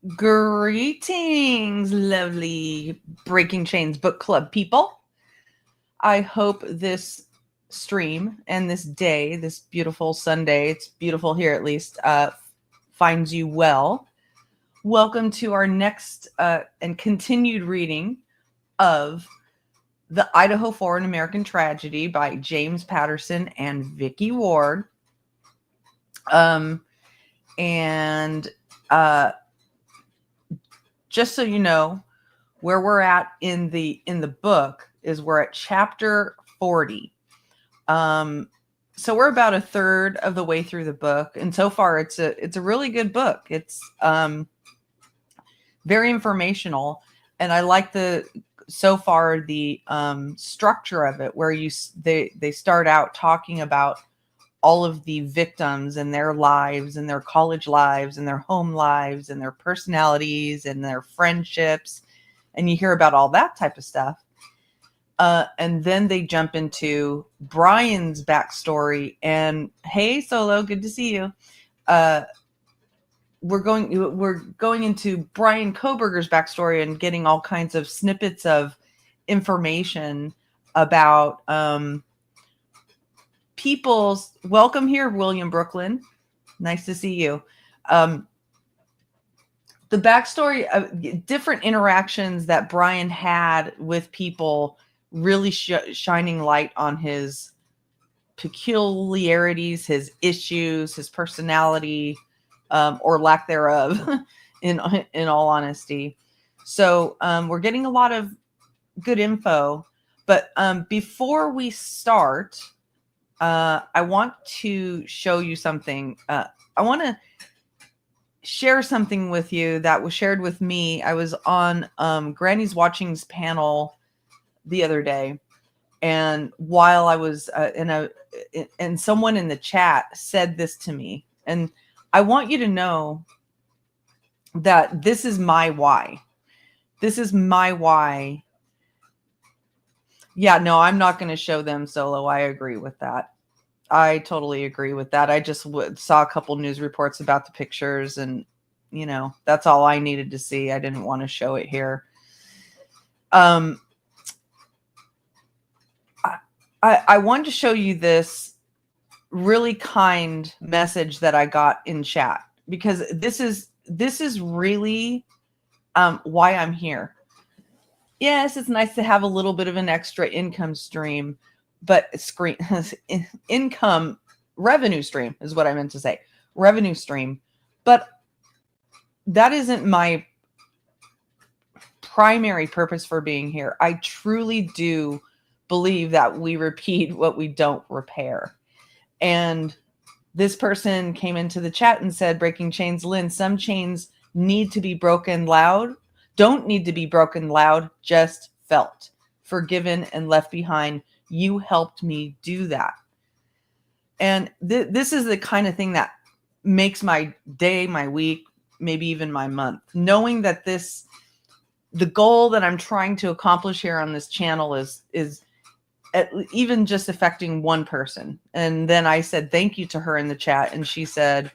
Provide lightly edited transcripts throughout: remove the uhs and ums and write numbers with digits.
Greetings, lovely Breaking Chains Book Club people. I hope this stream and this day, this beautiful Sunday, it's beautiful here at least, finds you well. Welcome to our next and continued reading of The Idaho Foreign American Tragedy by James Patterson and Vicky Ward. Just so you know, where we're at in the book is we're at chapter 40. So we're about a third of the way through the book, and so far it's a really good book. It's very informational, and I like the structure of it, where they start out talking about all of the victims and their lives and their college lives and their home lives and their personalities and their friendships. And you hear about all that type of stuff. And then they jump into Bryan's backstory. And hey, Solo, good to see you. We're going into Bryan Kohberger's backstory and getting all kinds of snippets of information about people's welcome here, William Brooklyn. Nice to see you. The backstory of different interactions that Bryan had with people, really shining light on his peculiarities, his issues, his personality, or lack thereof, in all honesty. So we're getting a lot of good info. But before we start, I want to show you something. I want to share something with you that was shared with me. I was on Granny's Watching's panel the other day, and while I was and someone in the chat said this to me, and I want you to know that this is my why. This is my why. Yeah, no, I'm not going to show them, Solo. I agree with that. I totally agree with that. I just saw a couple news reports about the pictures, and, that's all I needed to see. I didn't want to show it here. I wanted to show you this really kind message that I got in chat, because this is really why I'm here. Yes, it's nice to have a little bit of an extra income stream, but revenue stream is what I meant to say. Revenue stream. But that isn't my primary purpose for being here. I truly do believe that we repeat what we don't repair. And this person came into the chat and said, Breaking Chains, Lynn, some chains need to be broken loud. Don't need to be broken loud, just felt, forgiven, and left behind. You helped me do that. And this is the kind of thing that makes my day, my week, maybe even my month. Knowing that the goal that I'm trying to accomplish here on this channel is even just affecting one person. And then I said thank you to her in the chat, and she said,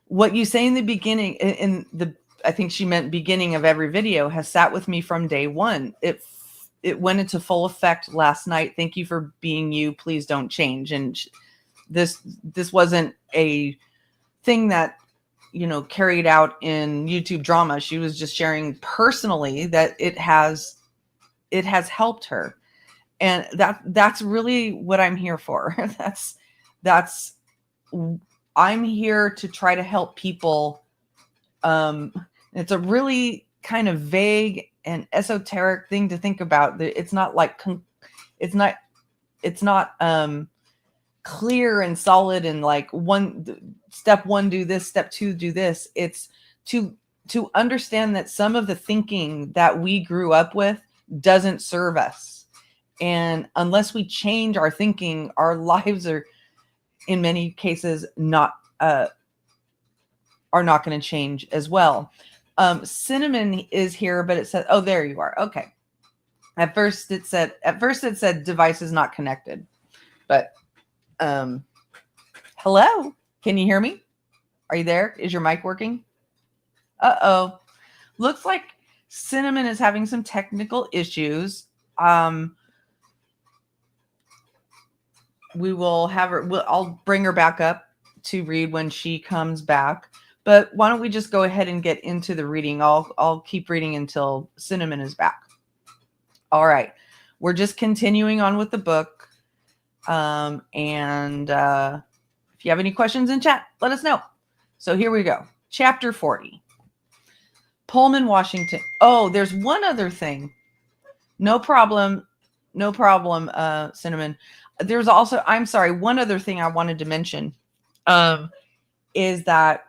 what you say in the beginning, I think she meant beginning of every video, has sat with me from day one. It went into full effect last night. Thank you for being you. Please don't change. And this wasn't a thing that, carried out in YouTube drama. She was just sharing personally that it has helped her. And that's really what I'm here for. I'm here to try to help people. It's a really kind of vague and esoteric thing to think about. It's not like it's not clear and solid and like step one do this, step two do this. It's to understand that some of the thinking that we grew up with doesn't serve us, and unless we change our thinking, our lives are, in many cases, not going to change as well. Cinnamon is here, but it said, oh, there you are. Okay. At first it said device is not connected, but hello, can you hear me? Are you there? Is your mic working? Uh-oh. Looks like Cinnamon is having some technical issues. We will have her. I'll bring her back up to read when she comes back. But why don't we just go ahead and get into the reading? I'll keep reading until Cinnamon is back. All right. We're just continuing on with the book. If you have any questions in chat, let us know. So here we go. Chapter 40. Pullman, Washington. Oh, there's one other thing. No problem. No problem, Cinnamon. There's also, I'm sorry, one other thing I wanted to mention is that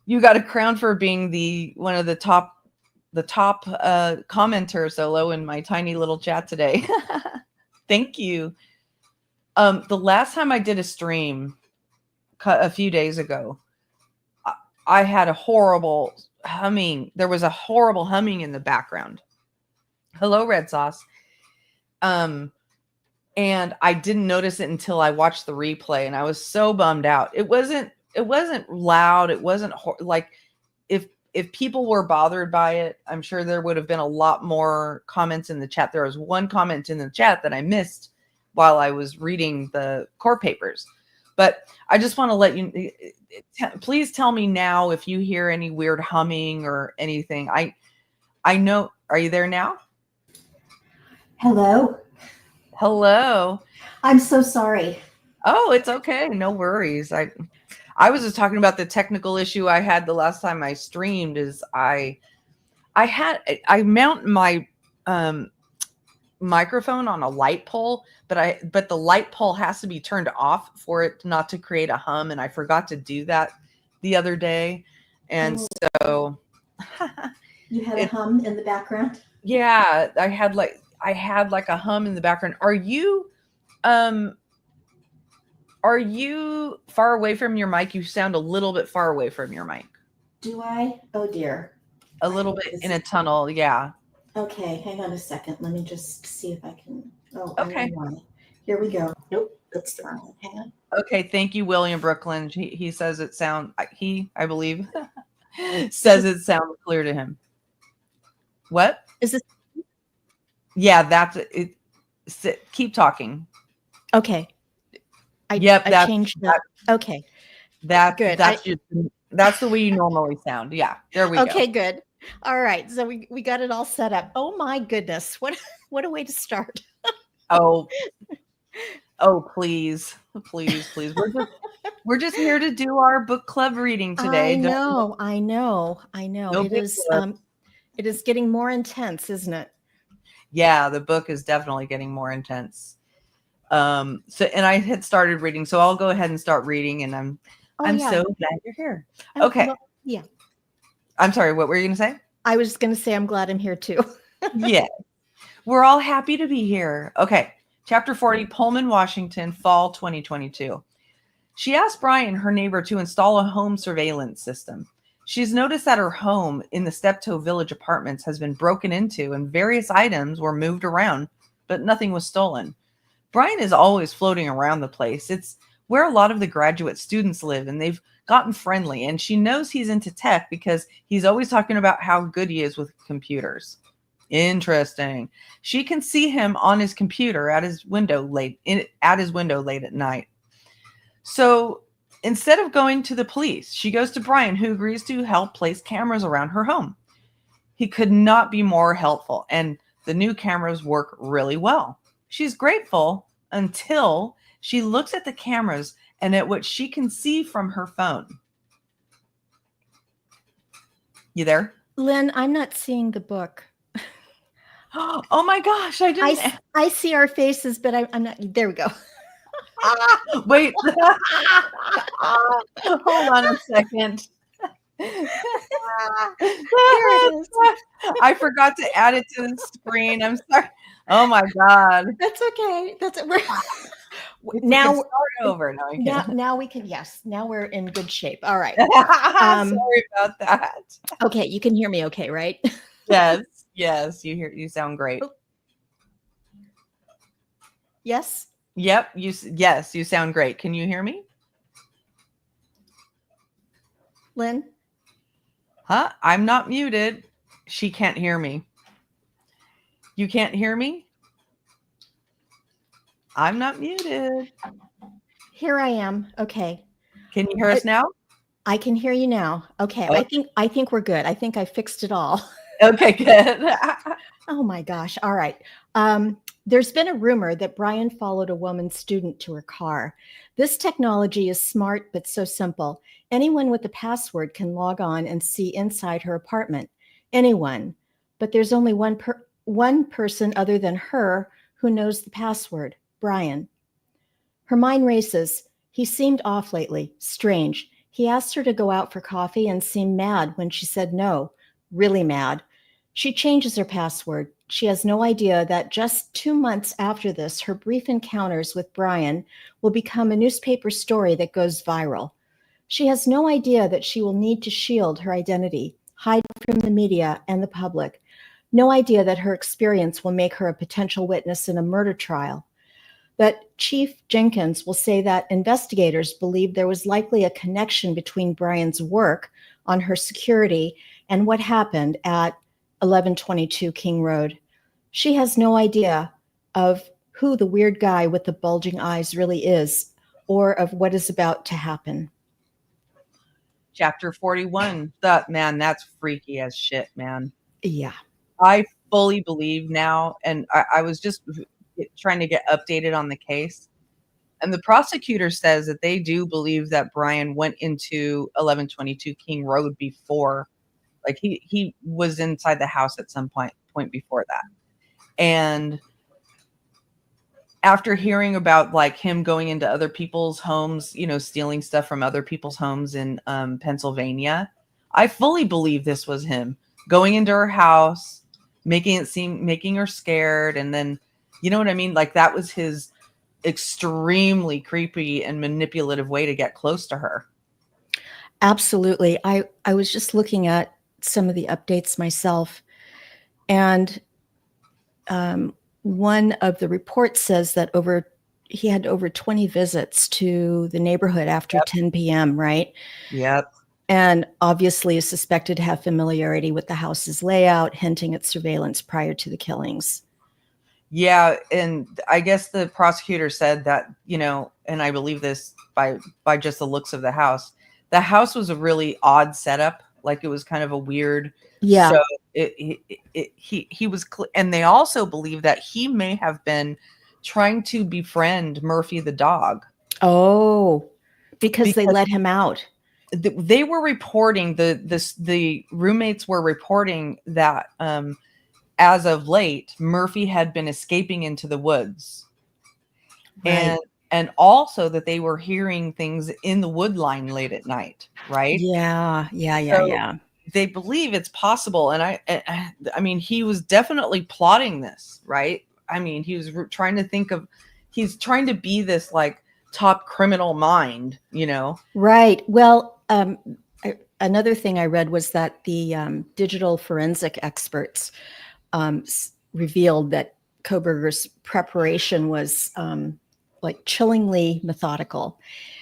you got a crown for being one of the top commenter solo in my tiny little chat today. Thank you. The last time I did a stream a few days ago, I had a horrible humming. There was a horrible humming in the background. Hello, Red Sauce. And I didn't notice it until I watched the replay, and I was so bummed out. It wasn't loud. It wasn't like if people were bothered by it, I'm sure there would have been a lot more comments in the chat. There was one comment in the chat that I missed while I was reading the core papers. But I just want to let you, please tell me now if you hear any weird humming or anything. I know, are you there now? Hello. Hello. I'm so sorry. Oh, it's okay. No worries. I was just talking about the technical issue I had the last time I streamed. Is I mount my microphone on a light pole, but the light pole has to be turned off for it not to create a hum, and I forgot to do that the other day, and so you had a hum in the background. Yeah, I had like a hum in the background. Are you far away from your mic? You sound a little bit far away from your mic. Do I? Oh dear. A little bit in a tunnel, yeah. Okay, hang on a second. Let me just see if I can. Oh, okay. Here we go. Nope, that's the wrong one. Hang on. Okay, thank you, William Brooklyn. He says it sounds. I believe, says it sounds clear to him. What is this? Yeah, that's it. Keep talking. Okay. I changed that. Okay. That's good. That's the way you normally sound. Yeah, there we go. Okay, good. All right, so we got it all set up. Oh my goodness, what a way to start. Oh, please. We're just here to do our book club reading today. I know. It is getting more intense, isn't it? Yeah, the book is definitely getting more intense. And I had started reading, so I'll go ahead and start reading, and I'm so glad you're here. Okay. Well, yeah. I'm sorry, what were you going to say? I was just going to say I'm glad I'm here too. Yeah. We're all happy to be here. Okay. Chapter 40, Pullman, Washington, fall 2022. She asked Bryan, her neighbor, to install a home surveillance system. She's noticed that her home in the Steptoe Village apartments has been broken into and various items were moved around, but nothing was stolen. Bryan is always floating around the place. It's where a lot of the graduate students live, and they've gotten friendly, and she knows he's into tech because he's always talking about how good he is with computers. Interesting. She can see him on his computer at his window late at night. So instead of going to the police, she goes to Bryan, who agrees to help place cameras around her home. He could not be more helpful, and the new cameras work really well. She's grateful until she looks at the cameras and at what she can see from her phone. You there? Lynn, I'm not seeing the book. Oh my gosh, I see our faces, but I'm not. There we go. Wait. Hold on a second. There it is. I forgot to add it to the screen. I'm sorry. Oh my God. That's okay. That's it. Now start over. Now we can. Yes. Now we're in good shape. All right. Sorry about that. Okay, you can hear me. Okay, right? Yes. You sound great. Yes. Yep. You sound great. Can you hear me? Lynn? Huh? I'm not muted. She can't hear me. You can't hear me? I'm not muted. Here I am. Okay. Can you hear us now? I can hear you now. Okay. Oh. I think we're good. I think I fixed it all. Okay, good. Oh my gosh. All right. There's been a rumor that Bryan followed a woman student to her car. This technology is smart, but so simple. Anyone with a password can log on and see inside her apartment. Anyone. But there's only one person other than her who knows the password, Bryan. Her mind races. He seemed off lately, strange. He asked her to go out for coffee and seemed mad when she said no, really mad. She changes her password. She has no idea that just 2 months after this, her brief encounters with Bryan will become a newspaper story that goes viral. She has no idea that she will need to shield her identity, hide from the media and the public. No idea that her experience will make her a potential witness in a murder trial. But Chief Jenkins will say that investigators believe there was likely a connection between Bryan's work on her security and what happened at 1122 King Road. She has no idea of who the weird guy with the bulging eyes really is or of what is about to happen. Chapter 41. Man, that's freaky as shit, man. Yeah. I fully believe now, and I was just trying to get updated on the case. And the prosecutor says that they do believe that Bryan went into 1122 King Road before. Like he was inside the house at some point before that. And after hearing about like him going into other people's homes, stealing stuff from other people's homes in Pennsylvania, I fully believe this was him going into her house, making her scared. And then, you know what I mean? Like that was his extremely creepy and manipulative way to get close to her. Absolutely. I was just looking at some of the updates myself, and one of the reports says that he had over 20 visits to the neighborhood after 10 p.m., right? Yep. And obviously is suspected to have familiarity with the house's layout, hinting at surveillance prior to the killings. Yeah, and I guess the prosecutor said that, and I believe this by just the looks of the house was a really odd setup. Like it was kind of a weird. Yeah. So he was, and they also believe that he may have been trying to befriend Murphy the dog. Oh, because they let him out. They were reporting the roommates were reporting that as of late, Murphy had been escaping into the woods. Right. And also that they were hearing things in the wood line late at night, right? Yeah. They believe it's possible. And I mean, he was definitely plotting this, right? I mean, he was trying to be this like top criminal mind, Right. Well, another thing I read was that the digital forensic experts revealed that Kohberger's preparation was like chillingly methodical.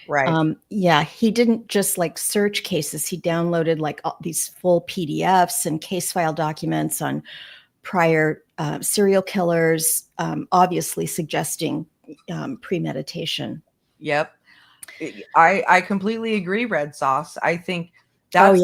Right. Yeah, he didn't just like search cases. He downloaded like these full PDFs and case file documents on prior serial killers, obviously suggesting premeditation. Yep. I completely agree, Red Sauce. I think that's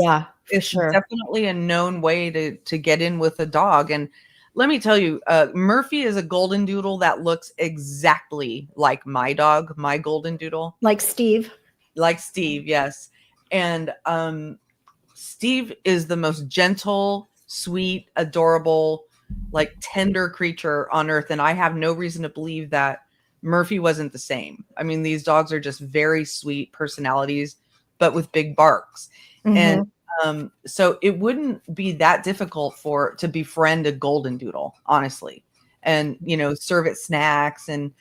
definitely a known way to get in with a dog. And let me tell you, Murphy is a golden doodle that looks exactly like my dog, my golden doodle. Like Steve, yes. And Steve is the most gentle, sweet, adorable, like tender creature on earth. And I have no reason to believe that Murphy wasn't the same. I mean, these dogs are just very sweet personalities, but with big barks. Mm-hmm. And so it wouldn't be that difficult to befriend a golden doodle, honestly, and, serve it snacks and,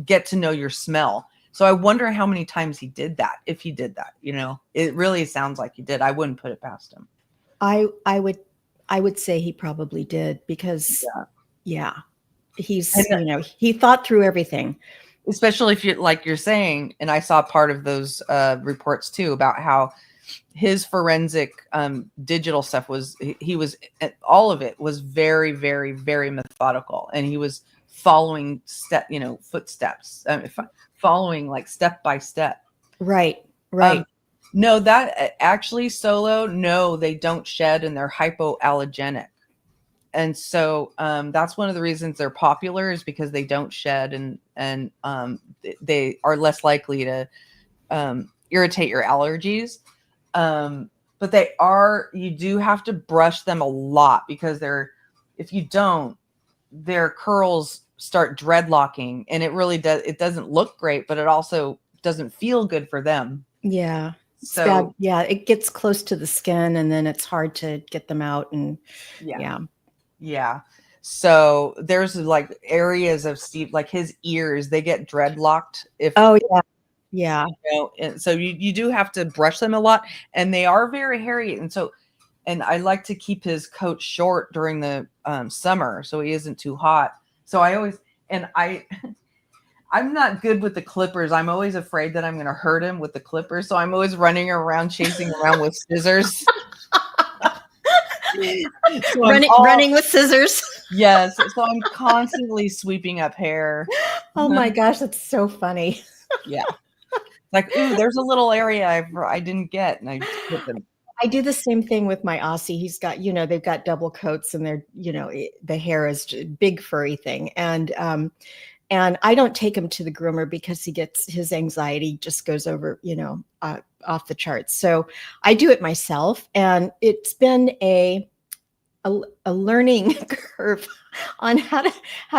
get to know your smell. So I wonder how many times he did that. If he did that, it really sounds like he did. I wouldn't put it past him. I would say he probably did because he's, he thought through everything. Especially if you're saying, and I saw part of those reports too, about how his forensic digital stuff was, he was, all of it was very, very, very methodical, and he was following footsteps, following like step by step. Right. No, that actually solo, no, they don't shed, and they're hypoallergenic. And so that's one of the reasons they're popular, is because they don't shed, and they are less likely to irritate your allergies. But you do have to brush them a lot, because if you don't, their curls start dreadlocking, and it doesn't look great, but it also doesn't feel good for them. Yeah. So yeah, it gets close to the skin, and then it's hard to get them out. And yeah. So there's like areas of Steve, like his ears, they get dreadlocked yeah. And so you do have to brush them a lot, and they are very hairy. And I like to keep his coat short during the summer, so he isn't too hot. So I'm not good with the clippers. I'm always afraid that I'm going to hurt him with the clippers. So I'm always running around, chasing around with scissors. Running with scissors. Yes. So I'm constantly sweeping up hair. Oh my gosh, that's so funny. Yeah. Like, ooh, there's a little area I didn't get, and I put them. I do the same thing with my Aussie. He's got, they've got double coats, and they're, the hair is a big furry thing. And I don't take him to the groomer, because his anxiety just goes over, off the charts. So I do it myself, and it's been a learning curve on how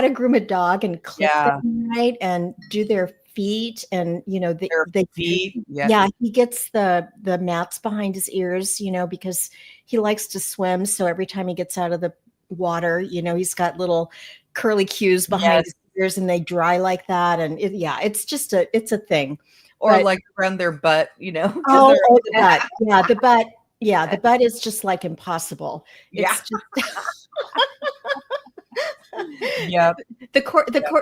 to groom a dog and clip them right, and do their feet, and their feet. Yeah, he gets the mats behind his ears, because he likes to swim. So every time he gets out of the water, he's got little curly cues behind his ears, and they dry like that. And it's just it's a thing. Or like around their butt, Oh, the butt. Yeah, the butt. Yeah, the butt is just like impossible. It's just Yep.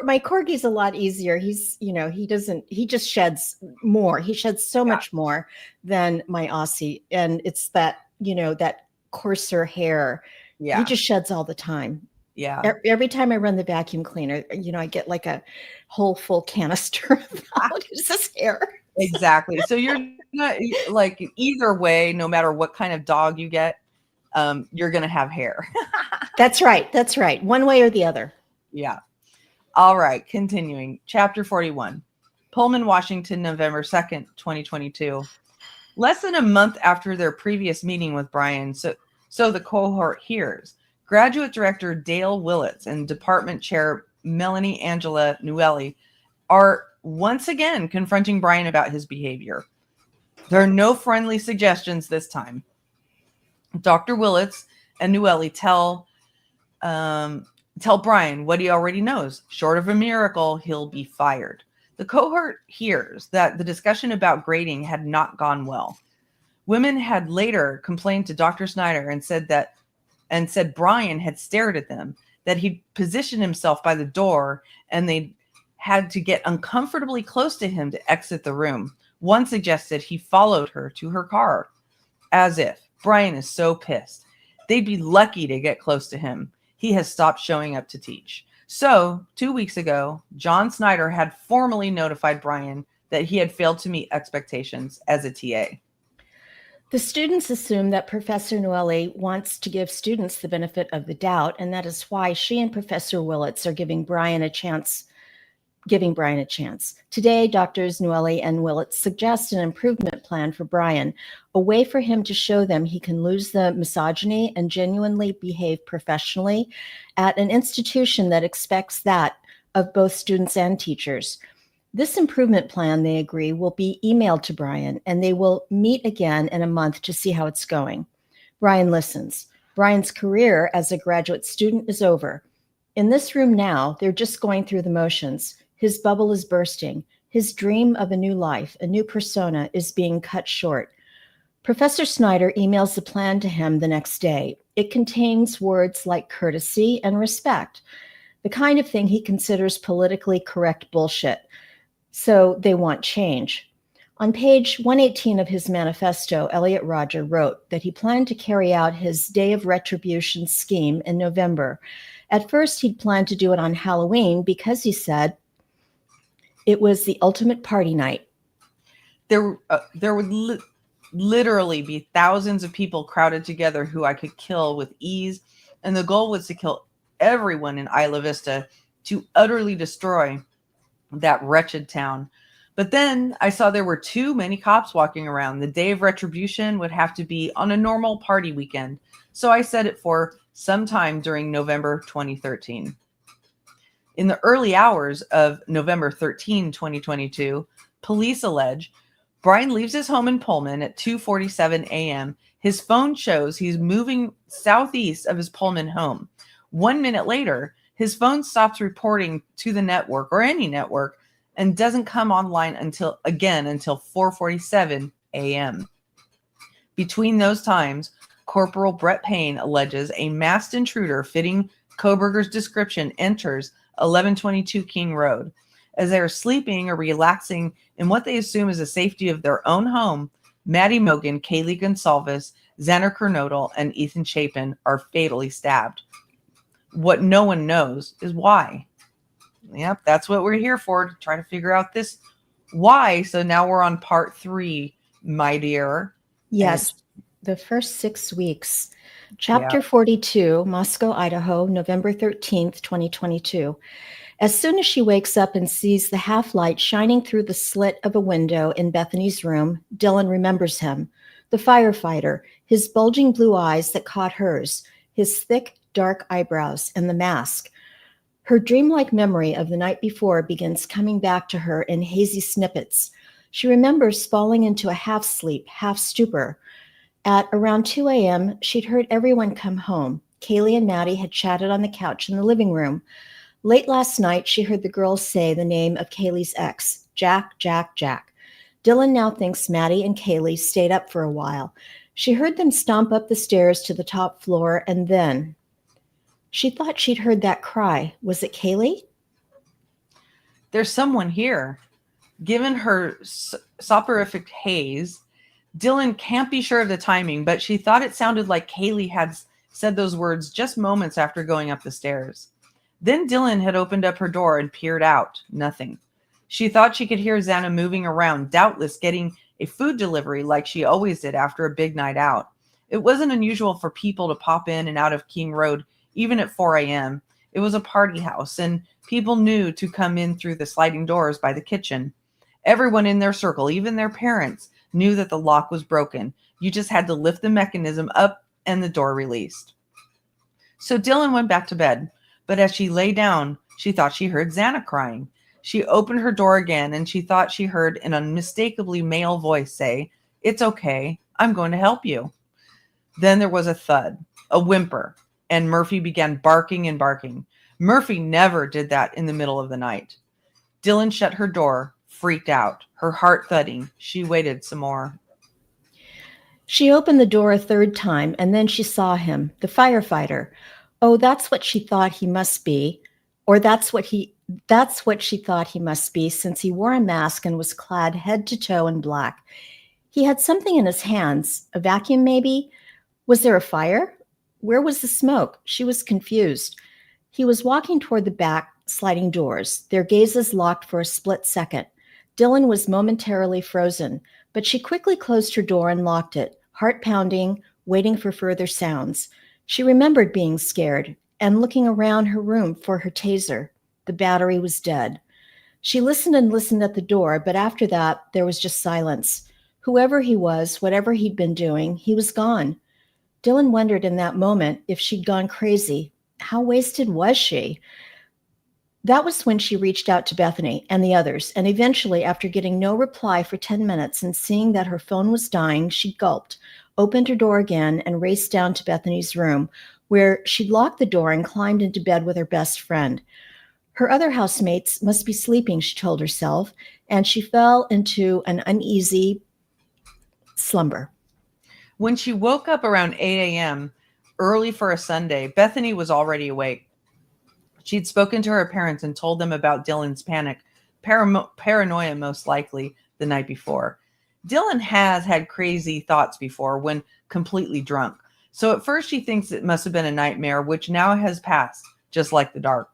My corgi's a lot easier. He's, he just sheds more. He sheds so much more than my Aussie. And it's that, that coarser hair. Yeah. He just sheds all the time. Yeah. Every time I run the vacuum cleaner, I get like a whole full canister of his hair. Exactly. So you're not, like, either way, no matter what kind of dog you get, you're going to have hair. That's right. One way or the other. Yeah. All right. Continuing. Chapter 41. Pullman, Washington, November 2nd, 2022. Less than a month after their previous meeting with Bryan, so the cohort hears, Graduate Director Dale Willits and Department Chair Melanie Angela Newelly are once again confronting Bryan about his behavior. There are no friendly suggestions this time. Dr. Willits and Newelly tell Bryan what he already knows. Short of a miracle, he'll be fired. The cohort hears that the discussion about grading had not gone well. Women had later complained to Dr. Snyder and said Bryan had stared at them, that he'd positioned himself by the door, and they had to get uncomfortably close to him to exit the room. One suggested he followed her to her car, as if Bryan is so pissed. They'd be lucky to get close to him. He has stopped showing up to teach. So 2 weeks ago, John Snyder had formally notified Bryan that he had failed to meet expectations as a TA. The students assume that Professor Newelly wants to give students the benefit of the doubt, and that is why she and Professor Willits are giving Bryan a chance. Today, Drs. Newelly and Willits suggest an improvement plan for Bryan, a way for him to show them he can lose the misogyny and genuinely behave professionally at an institution that expects that of both students and teachers. This improvement plan, they agree, will be emailed to Bryan, and they will meet again in a month to see how it's going. Bryan listens. Bryan's career as a graduate student is over. In this room now, they're just going through the motions. His bubble is bursting. His dream of a new life, a new persona, is being cut short. Professor Snyder emails the plan to him the next day. It contains words like courtesy and respect, the kind of thing he considers politically correct bullshit. So they want change. On page 118 of his manifesto, Elliot Rodger wrote that he planned to carry out his Day of Retribution scheme in November. At first, he'd planned to do it on Halloween because he said it was the ultimate party night. There would literally be thousands of people crowded together who I could kill with ease, and the goal was to kill everyone in Isla Vista, to utterly destroy that wretched town. But then I saw there were too many cops walking around. The Day of Retribution would have to be on a normal party weekend, so I set it for sometime during November 2013. In the early hours of November 13, 2022, police allege Bryan leaves his home in Pullman at 2:47 a.m. His phone shows he's moving southeast of his Pullman home. 1 minute later, his phone stops reporting to the network or any network and doesn't come online until 4:47 a.m. Between those times, Corporal Brett Payne alleges a masked intruder fitting Kohberger's description enters 1122 King Road. As they are sleeping or relaxing in what they assume is the safety of their own home, Maddie Mogan, Kaylee Gonsalves, Xander Kernodle, and Ethan Chapin are fatally stabbed. What no one knows is why. Yep, that's what we're here for, to try to figure out this why. So now we're on part 3, my dear. Yes, the first 6 weeks. Chapter 42, Moscow, Idaho, November 13th, 2022. As soon as she wakes up and sees the half-light shining through the slit of a window in Bethany's room, Dylan remembers him, the firefighter, his bulging blue eyes that caught hers, his thick, dark eyebrows, and the mask. Her dreamlike memory of the night before begins coming back to her in hazy snippets. She remembers falling into a half-sleep, half-stupor. At around 2 a.m., she'd heard everyone come home. Kaylee and Maddie had chatted on the couch in the living room. Late last night, she heard the girls say the name of Kaylee's ex, Jack, Jack, Jack. Dylan now thinks Maddie and Kaylee stayed up for a while. She heard them stomp up the stairs to the top floor, and then she thought she'd heard that cry. Was it Kaylee? There's someone here. Given her soporific haze, Dylan can't be sure of the timing, but she thought it sounded like Kaylee had said those words just moments after going up the stairs. Then Dylan had opened up her door and peered out. Nothing. She thought she could hear Xana moving around, doubtless getting a food delivery like she always did after a big night out. It wasn't unusual for people to pop in and out of King Road, even at 4 a.m. It was a party house, and people knew to come in through the sliding doors by the kitchen. Everyone in their circle, even their parents, knew that the lock was broken. You just had to lift the mechanism up and the door released. So Dylan went back to bed, but as she lay down, she thought she heard Xana crying. She opened her door again, and she thought she heard an unmistakably male voice say, "It's okay, I'm going to help you." Then there was a thud, a whimper, and Murphy began barking and barking. Murphy never did that in the middle of the night. Dylan shut her door, freaked out, her heart thudding. She waited some more. She opened the door a third time, and then she saw him, the firefighter. Oh, that's what she thought he must be, or that's what she thought he must be, since he wore a mask and was clad head to toe in black. He had something in his hands, a vacuum maybe? Was there a fire? Where was the smoke? She was confused. He was walking toward the back sliding doors, their gazes locked for a split second. Dylan was momentarily frozen, but she quickly closed her door and locked it, heart pounding, waiting for further sounds. She remembered being scared and looking around her room for her taser. The battery was dead. She listened and listened at the door, but after that, there was just silence. Whoever he was, whatever he'd been doing, he was gone. Dylan wondered in that moment if she'd gone crazy. How wasted was she? That was when she reached out to Bethany and the others, and eventually, after getting no reply for 10 minutes and seeing that her phone was dying, she gulped, opened her door again, and raced down to Bethany's room, where she'd locked the door and climbed into bed with her best friend. Her other housemates must be sleeping, she told herself, and she fell into an uneasy slumber. When she woke up around 8 a.m., early for a Sunday, Bethany was already awake. She'd spoken to her parents and told them about Dylan's panic, paranoia most likely, the night before. Dylan has had crazy thoughts before when completely drunk. So at first she thinks it must have been a nightmare, which now has passed, just like the dark.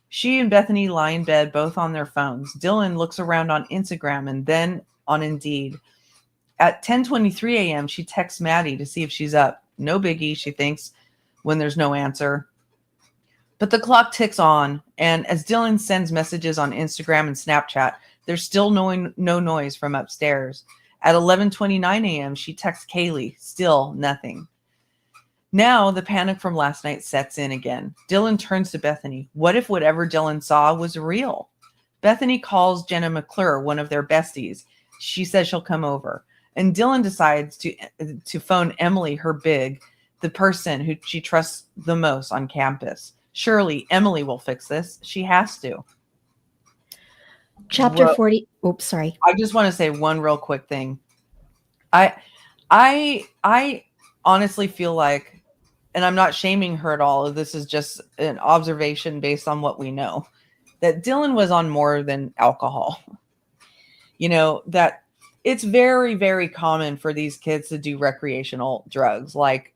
She and Bethany lie in bed, both on their phones. Dylan looks around on Instagram and then on Indeed. At 10:23 a.m., she texts Maddie to see if she's up. No biggie, she thinks, when there's no answer. But the clock ticks on, and as Dylan sends messages on Instagram and Snapchat, there's still no noise from upstairs. At 11:29 a.m., she texts Kaylee. Still nothing. Now the panic from last night sets in again. Dylan turns to Bethany. What if whatever Dylan saw was real? Bethany calls Jenna McClure, one of their besties. She says she'll come over. And Dylan decides to phone Emily, her big, the person who she trusts the most on campus. Surely Emily will fix this. She has to. Chapter 40. Oops, sorry. I just want to say one real quick thing. I honestly feel like, and I'm not shaming her at all, this is just an observation based on what we know, that Dylan was on more than alcohol. You know, that it's very, very common for these kids to do recreational drugs, like,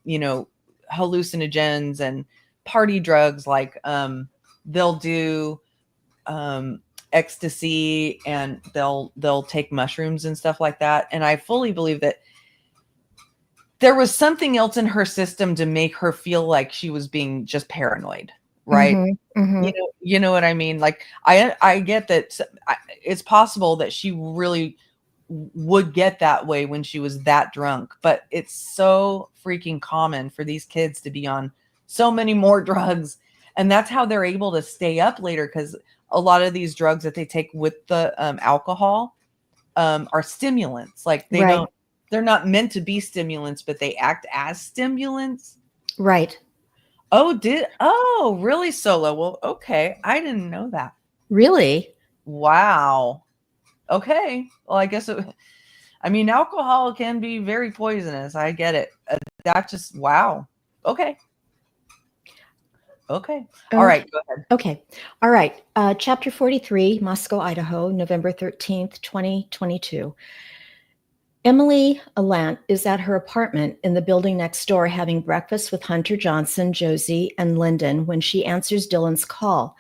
you know, hallucinogens and party drugs. Like, they'll do ecstasy, and they'll take mushrooms and stuff like that. And I fully believe that there was something else in her system to make her feel like she was being just paranoid, right? Mm-hmm, mm-hmm. You know what I mean? Like, I get that it's possible that she really would get that way when she was that drunk, but it's so freaking common for these kids to be on so many more drugs, and that's how they're able to stay up later, because a lot of these drugs that they take with the alcohol are stimulants. Like, they're not meant to be stimulants, but they act as stimulants. Right. Oh, really, Solo? Well, okay. I didn't know that. Really? Wow. Okay. Well, I guess alcohol can be very poisonous. I get it. That just, wow. Okay. All right. Go ahead. Okay. All right. Chapter 43, Moscow, Idaho, November 13th, 2022. Emily Allant is at her apartment in the building next door having breakfast with Hunter Johnson, Josie, and Lyndon when she answers Dylan's call.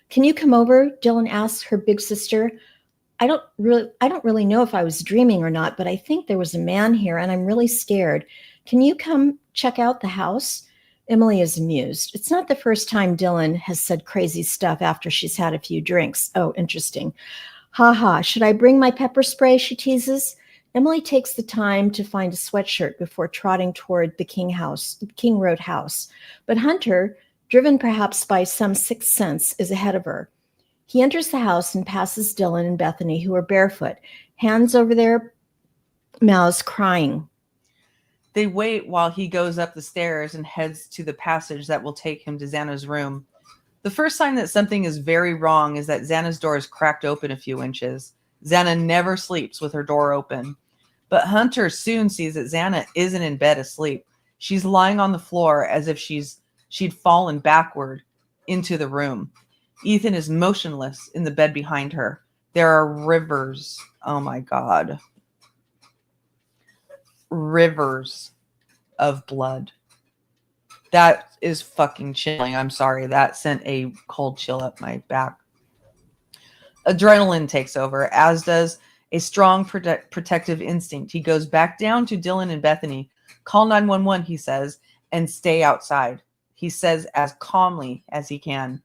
Can you come over? Dylan asks her big sister. I don't really know if I was dreaming or not, but I think there was a man here and I'm really scared. Can you come check out the house? Emily is amused. It's not the first time Dylan has said crazy stuff after she's had a few drinks. Oh, interesting. Ha ha. Should I bring my pepper spray? She teases. Emily takes the time to find a sweatshirt before trotting toward the King Road house. But Hunter, driven perhaps by some sixth sense, is ahead of her. He enters the house and passes Dylan and Bethany, who are barefoot, hands over their mouths, crying. They wait while he goes up the stairs and heads to the passage that will take him to Xana's room. The first sign that something is very wrong is that Xana's door is cracked open a few inches. Xana never sleeps with her door open. But Hunter soon sees that Xana isn't in bed asleep. She's lying on the floor as if she'd fallen backward into the room. Ethan is motionless in the bed behind her. There are rivers. Oh my God. Rivers of blood. That is fucking chilling. I'm sorry. That sent a cold chill up my back. Adrenaline takes over, as does a strong protective instinct. He goes back down to Dylan and Bethany. Call 911, he says, and stay outside. He says as calmly as he can.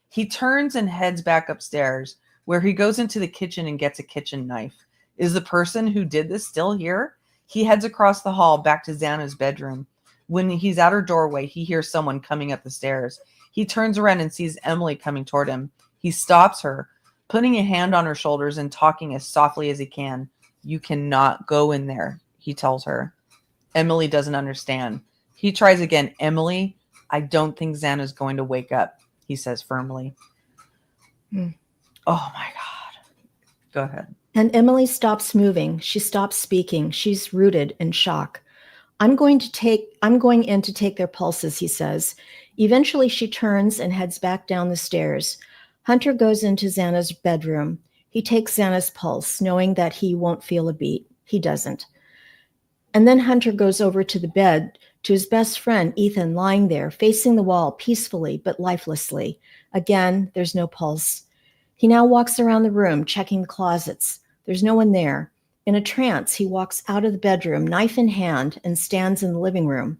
He turns and heads back upstairs, where he goes into the kitchen and gets a kitchen knife. Is the person who did this still here? He heads across the hall back to Xana's bedroom. When he's at her doorway, he hears someone coming up the stairs. He turns around and sees Emily coming toward him. He stops her, putting a hand on her shoulders and talking as softly as he can. You cannot go in there, he tells her. Emily doesn't understand. He tries again. Emily, I don't think Xana's going to wake up, he says firmly. Oh my God. Go ahead. And Emily stops moving. She stops speaking. She's rooted in shock. I'm going in to take their pulses, he says. Eventually she turns and heads back down the stairs. Hunter goes into Xana's bedroom. He takes Xana's pulse, knowing that he won't feel a beat. He doesn't. And then Hunter goes over to the bed to his best friend, Ethan, lying there, facing the wall peacefully but lifelessly. Again, there's no pulse. He now walks around the room, checking the closets. There's no one there. In a trance, he walks out of the bedroom, knife in hand, and stands in the living room.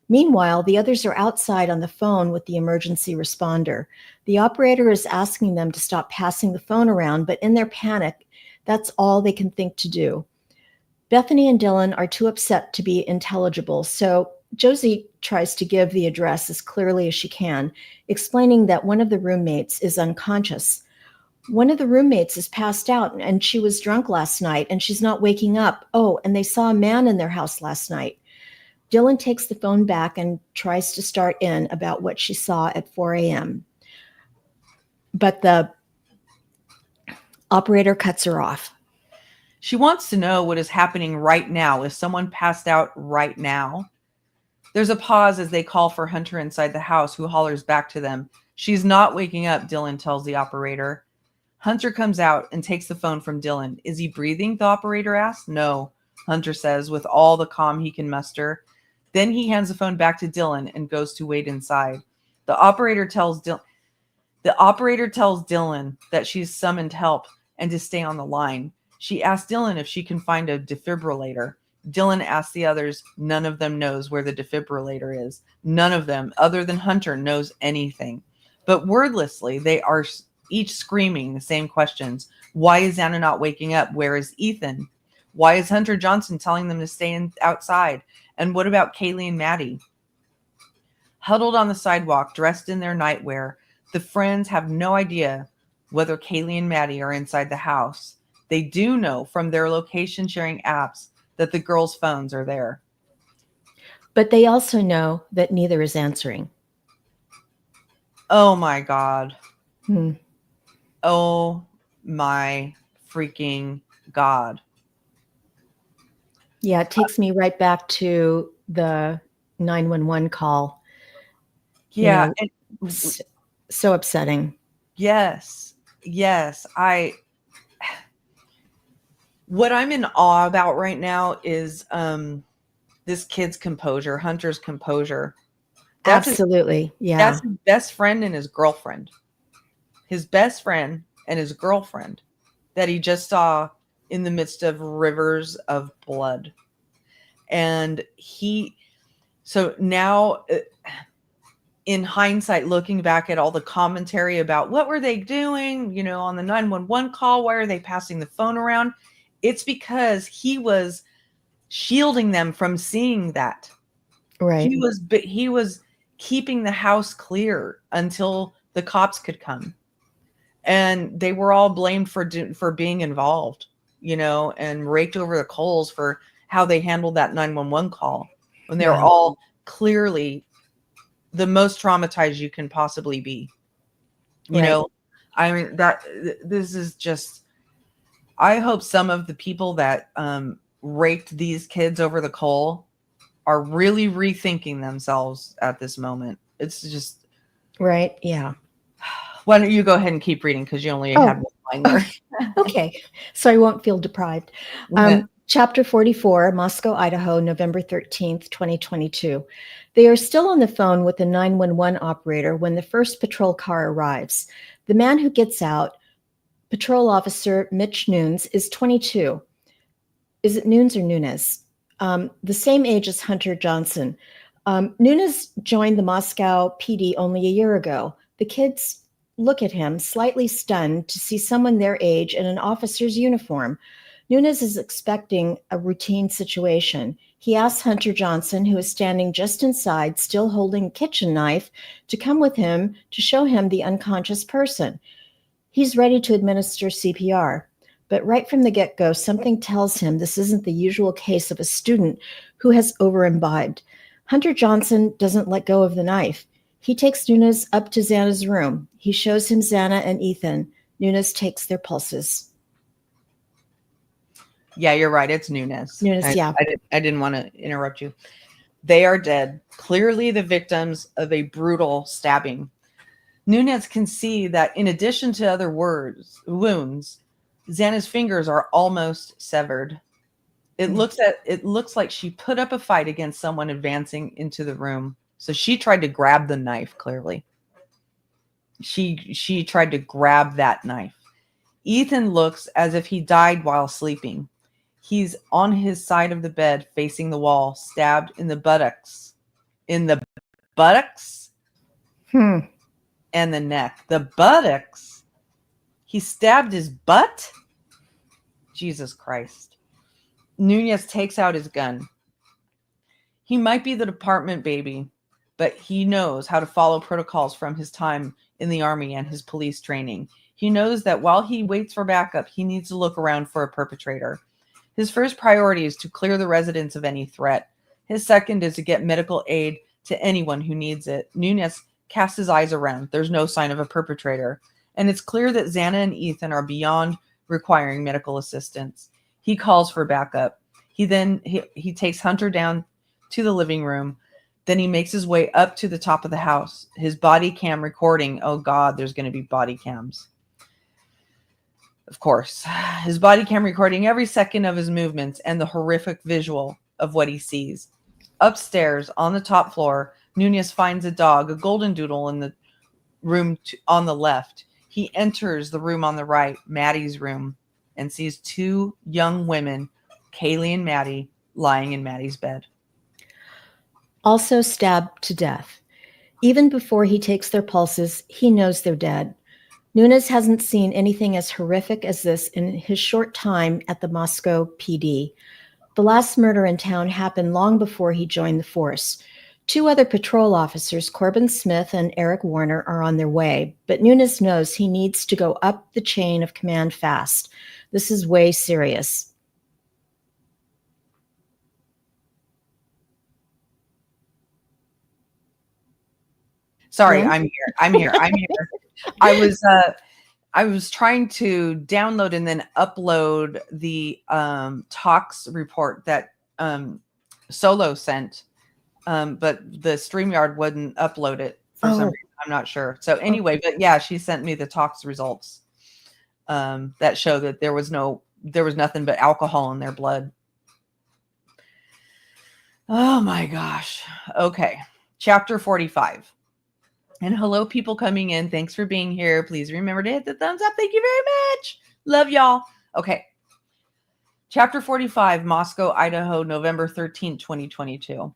Meanwhile, the others are outside on the phone with the emergency responder. The operator is asking them to stop passing the phone around, but in their panic, that's all they can think to do. Bethany and Dylan are too upset to be intelligible, so Josie tries to give the address as clearly as she can, explaining that one of the roommates is unconscious. One of the roommates is passed out, and she was drunk last night, and she's not waking up. Oh, and they saw a man in their house last night. Dylan takes the phone back and tries to start in about what she saw at 4 a.m. But the operator cuts her off. She wants to know what is happening right now. Is someone passed out right now? There's a pause as they call for Hunter inside the house, who hollers back to them. She's not waking up, Dylan tells the operator. Hunter comes out and takes the phone from Dylan. Is he breathing? The operator asks. No, Hunter says with all the calm he can muster. Then he hands the phone back to Dylan and goes to wait inside. The operator tells Dylan that she's summoned help and to stay on the line. She asks Dylan if she can find a defibrillator. Dylan asks the others. None of them knows where the defibrillator is. None of them, other than Hunter, knows anything. But wordlessly, they are each screaming the same questions. Why is Anna not waking up? Where is Ethan? Why is Hunter Johnson telling them to stay outside? And what about Kaylee and Maddie? Huddled on the sidewalk, dressed in their nightwear, the friends have no idea whether Kaylee and Maddie are inside the house. They do know from their location sharing apps that the girls' phones are there. But they also know that neither is answering. Oh my God. Hmm. Oh my freaking God. Yeah, it takes me right back to the 911 call. Yeah. So upsetting. Yes. What I'm in awe about right now is this kid's composure, Hunter's composure. Absolutely. Yeah. That's his best friend and his girlfriend. His best friend and his girlfriend that he just saw in the midst of rivers of blood. And so now in hindsight, looking back at all the commentary about what were they doing, on the 911 call, why are they passing the phone around? It's because he was shielding them from seeing that. Right. He was keeping the house clear until the cops could come. And they were all blamed for being involved, and raked over the coals for how they handled that 911 call when they were all clearly the most traumatized you can possibly be. I mean, this is just, I hope some of the people that raked these kids over the coal are really rethinking themselves at this moment. It's just. Right. Yeah. Why don't you go ahead and keep reading, because you only have one line there. Okay. So I won't feel deprived. Chapter 44, Moscow, Idaho, November 13th, 2022. They are still on the phone with the 911 operator when the first patrol car arrives. The man who gets out, Patrol Officer Mitch Nunes, is 22. Is it Nunes or Nunes? The same age as Hunter Johnson. Nunes joined the Moscow PD only a year ago. The kids look at him, slightly stunned to see someone their age in an officer's uniform. Nunes is expecting a routine situation. He asks Hunter Johnson, who is standing just inside, still holding a kitchen knife, to come with him to show him the unconscious person. He's ready to administer CPR. But right from the get-go, something tells him this isn't the usual case of a student who has over-imbibed. Hunter Johnson doesn't let go of the knife. He takes Nunes up to Xana's room. He shows him Xana and Ethan. Nunes takes their pulses. Yeah, you're right. It's Nunes. Yeah. I didn't want to interrupt you. They are dead. Clearly the victims of a brutal stabbing. Nunes can see that in addition to other wounds, Xana's fingers are almost severed. It looks like she put up a fight against someone advancing into the room. So she tried to grab the knife, clearly. She tried to grab that knife. Ethan looks as if he died while sleeping. He's on his side of the bed, facing the wall, stabbed in the buttocks. In the buttocks? And the neck. The buttocks? He stabbed his butt? Jesus Christ. Nunez takes out his gun. He might be the department baby, but he knows how to follow protocols from his time in the Army and his police training. He knows that while he waits for backup, he needs to look around for a perpetrator. His first priority is to clear the residence of any threat. His second is to get medical aid to anyone who needs it. Nunez casts his eyes around. There's no sign of a perpetrator. And it's clear that Xana and Ethan are beyond requiring medical assistance. He calls for backup. He takes Hunter down to the living room. Then he makes his way up to the top of the house. His body cam recording. Oh God, there's going to be body cams. Of course. His body cam recording every second of his movements and the horrific visual of what he sees. Upstairs on the top floor, Nunez finds a dog, a golden doodle, in the room on the left. He enters the room on the right, Maddie's room, and sees two young women, Kaylee and Maddie, lying in Maddie's bed. Also stabbed to death. Even before he takes their pulses, he knows they're dead. Nunez hasn't seen anything as horrific as this in his short time at the Moscow PD. The last murder in town happened long before he joined the force. Two other patrol officers, Corbin Smith and Eric Warner, are on their way, but Nunez knows he needs to go up the chain of command fast. This is way serious. Sorry, Yeah. I'm here. I was trying to download and then upload the talks report that Solo sent, but the StreamYard wouldn't upload it for some reason. I'm not sure. So anyway, but yeah, she sent me the talks results that show that there was nothing but alcohol in their blood. Oh my gosh. Okay. Chapter 45. And hello, people coming in. Thanks for being here. Please remember to hit the thumbs up. Thank you very much. Love y'all. Okay. Chapter 45, Moscow, Idaho, November 13th, 2022.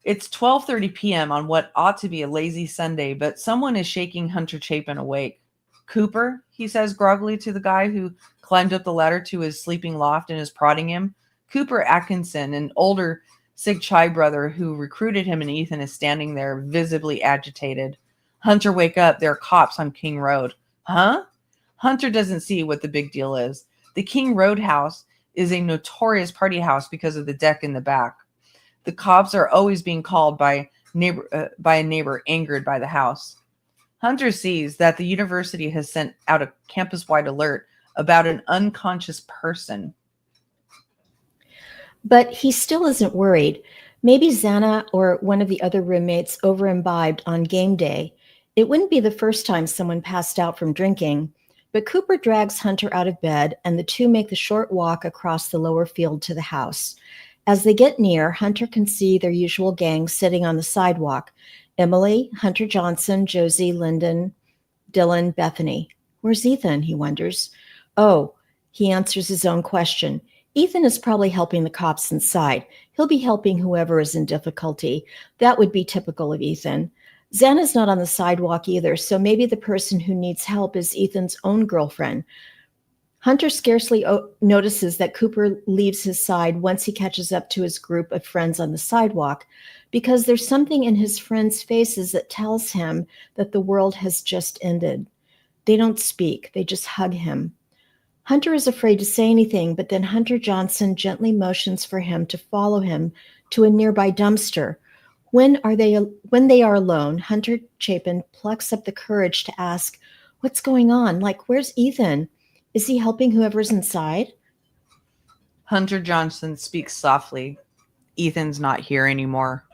It's 12:30 p.m. on what ought to be a lazy Sunday, but someone is shaking Hunter Chapin awake. Cooper, he says groggily to the guy who climbed up the ladder to his sleeping loft and is prodding him. Cooper Atkinson, an older Sig Chai brother who recruited him and Ethan, is standing there visibly agitated. Hunter, wake up. There are cops on King Road. Huh? Hunter doesn't see what the big deal is. The King Road house is a notorious party house because of the deck in the back. The cops are always being called by a neighbor angered by the house. Hunter sees that the university has sent out a campus-wide alert about an unconscious person. But he still isn't worried. Maybe Xana or one of the other roommates over-imbibed on game day. It wouldn't be the first time someone passed out from drinking. But Cooper drags Hunter out of bed, and the two make the short walk across the lower field to the house. As they get near, Hunter can see their usual gang sitting on the sidewalk. Emily, Hunter Johnson, Josie, Lyndon, Dylan, Bethany. Where's Ethan, he wonders. Oh, he answers his own question. Ethan is probably helping the cops inside. He'll be helping whoever is in difficulty. That would be typical of Ethan. Xana's not on the sidewalk either, so maybe the person who needs help is Ethan's own girlfriend. Hunter scarcely notices that Cooper leaves his side once he catches up to his group of friends on the sidewalk, because there's something in his friends' faces that tells him that the world has just ended. They don't speak. They just hug him. Hunter is afraid to say anything, but then Hunter Johnson gently motions for him to follow him to a nearby dumpster. When they are alone, Hunter Chapin plucks up the courage to ask, "What's going on? Like, where's Ethan? Is he helping whoever's inside?" Hunter Johnson speaks softly. Ethan's not here anymore.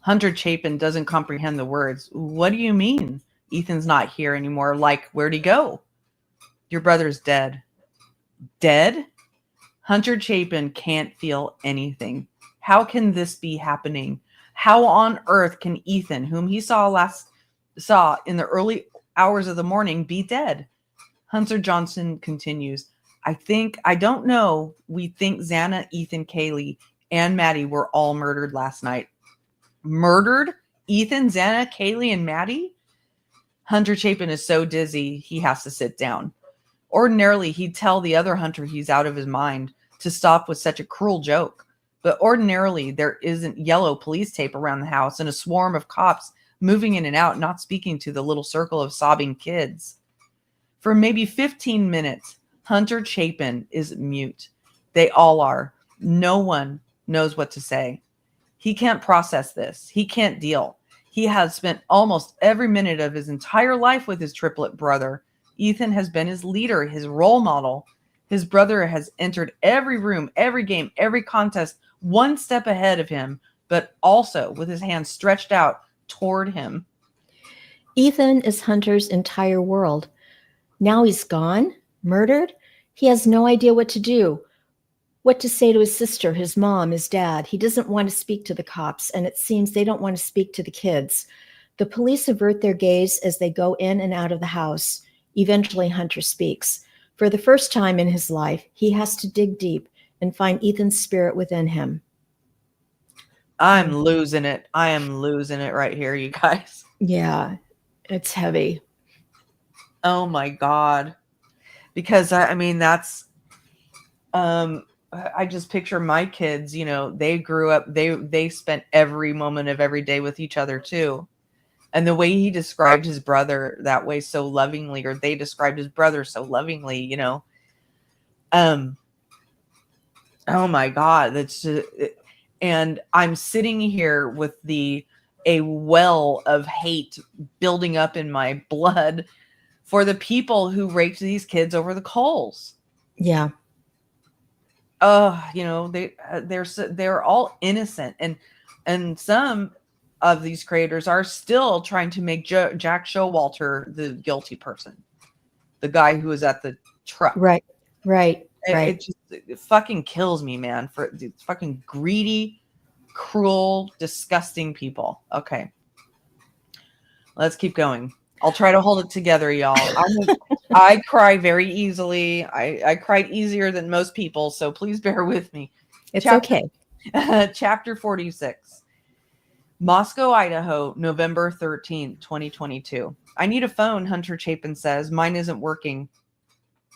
Hunter Chapin doesn't comprehend the words. What do you mean? Ethan's not here anymore. Like, where'd he go? Your brother's dead. Dead? Hunter Chapin can't feel anything. How can this be happening? How on earth can Ethan, whom he saw in the early hours of the morning, be dead? Hunter Johnson continues, I don't know. We think Xana, Ethan, Kaylee, and Maddie were all murdered last night. Murdered? Ethan, Xana, Kaylee, and Maddie? Hunter Chapin is so dizzy, he has to sit down. Ordinarily, he'd tell the other Hunter he's out of his mind to stop with such a cruel joke. But ordinarily, there isn't yellow police tape around the house and a swarm of cops moving in and out, not speaking to the little circle of sobbing kids. For maybe 15 minutes, Hunter Chapin is mute. They all are. No one knows what to say. He can't process this. He can't deal. He has spent almost every minute of his entire life with his triplet brother. Ethan has been his leader, his role model. His brother has entered every room, every game, every contest, one step ahead of him, but also with his hands stretched out toward him. Ethan is Hunter's entire world. Now he's gone, murdered. He has no idea what to do, what to say to his sister, his mom, his dad. He doesn't want to speak to the cops, and it seems they don't want to speak to the kids. The police avert their gaze as they go in and out of the house. Eventually, Hunter speaks. For the first time in his life, he has to dig deep and find Ethan's spirit within him. I'm losing it. I am losing it right here, you guys. Yeah, it's heavy. Oh my God. Because that's, I just picture my kids, they grew up, they spent every moment of every day with each other too. And the way he described his brother that way so lovingly, or they described his brother so lovingly, oh my God, that's just, and I'm sitting here with a well of hate building up in my blood for the people who raped these kids over the coals. Yeah. They're all innocent, and some of these creators are still trying to make Jack Showalter the guilty person, the guy who was at the truck. Right. It fucking kills me, man, for these fucking greedy, cruel, disgusting people. Okay, let's keep going. I'll try to hold it together, y'all. I cry very easily. I cried easier than most people, so please bear with me. It's okay. Chapter 46. Moscow, Idaho, November 13th, 2022. I need a phone, Hunter Chapin says. Mine isn't working.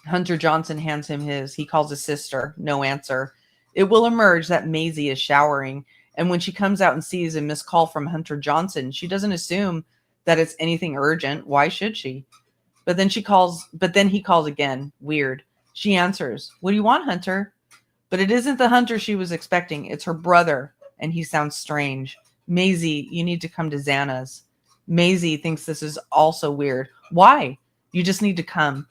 Hunter Johnson hands him his. He calls his sister. No answer. It will emerge that Maisie is showering, and when she comes out and sees a missed call from Hunter Johnson, she doesn't assume that it's anything urgent. Why should she? But then he calls again. Weird. She answers, "What do you want, Hunter?" But it isn't the Hunter she was expecting. It's her brother, and he sounds strange. Maisie, you need to come to Xana's. Maisie thinks this is also weird. Why? You just need to come.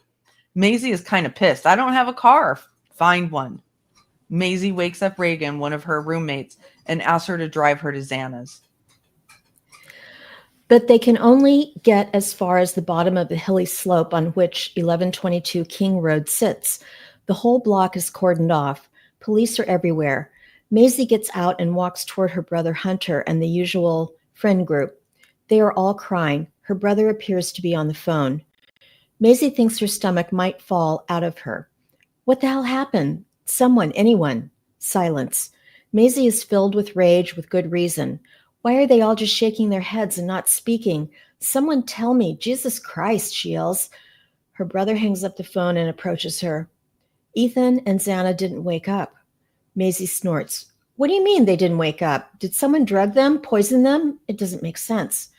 Maisie is kind of pissed. I don't have a car. Find one. Maisie wakes up Reagan, one of her roommates, and asks her to drive her to Xana's. But they can only get as far as the bottom of the hilly slope on which 1122 King Road sits. The whole block is cordoned off. Police are everywhere. Maisie gets out and walks toward her brother Hunter and the usual friend group. They are all crying. Her brother appears to be on the phone. Maisie thinks her stomach might fall out of her. What the hell happened? Someone, anyone. Silence. Maisie is filled with rage with good reason. Why are they all just shaking their heads and not speaking? Someone tell me. Jesus Christ, she yells. Her brother hangs up the phone and approaches her. Ethan and Xana didn't wake up. Maisie snorts. What do you mean they didn't wake up? Did someone drug them, poison them? It doesn't make sense.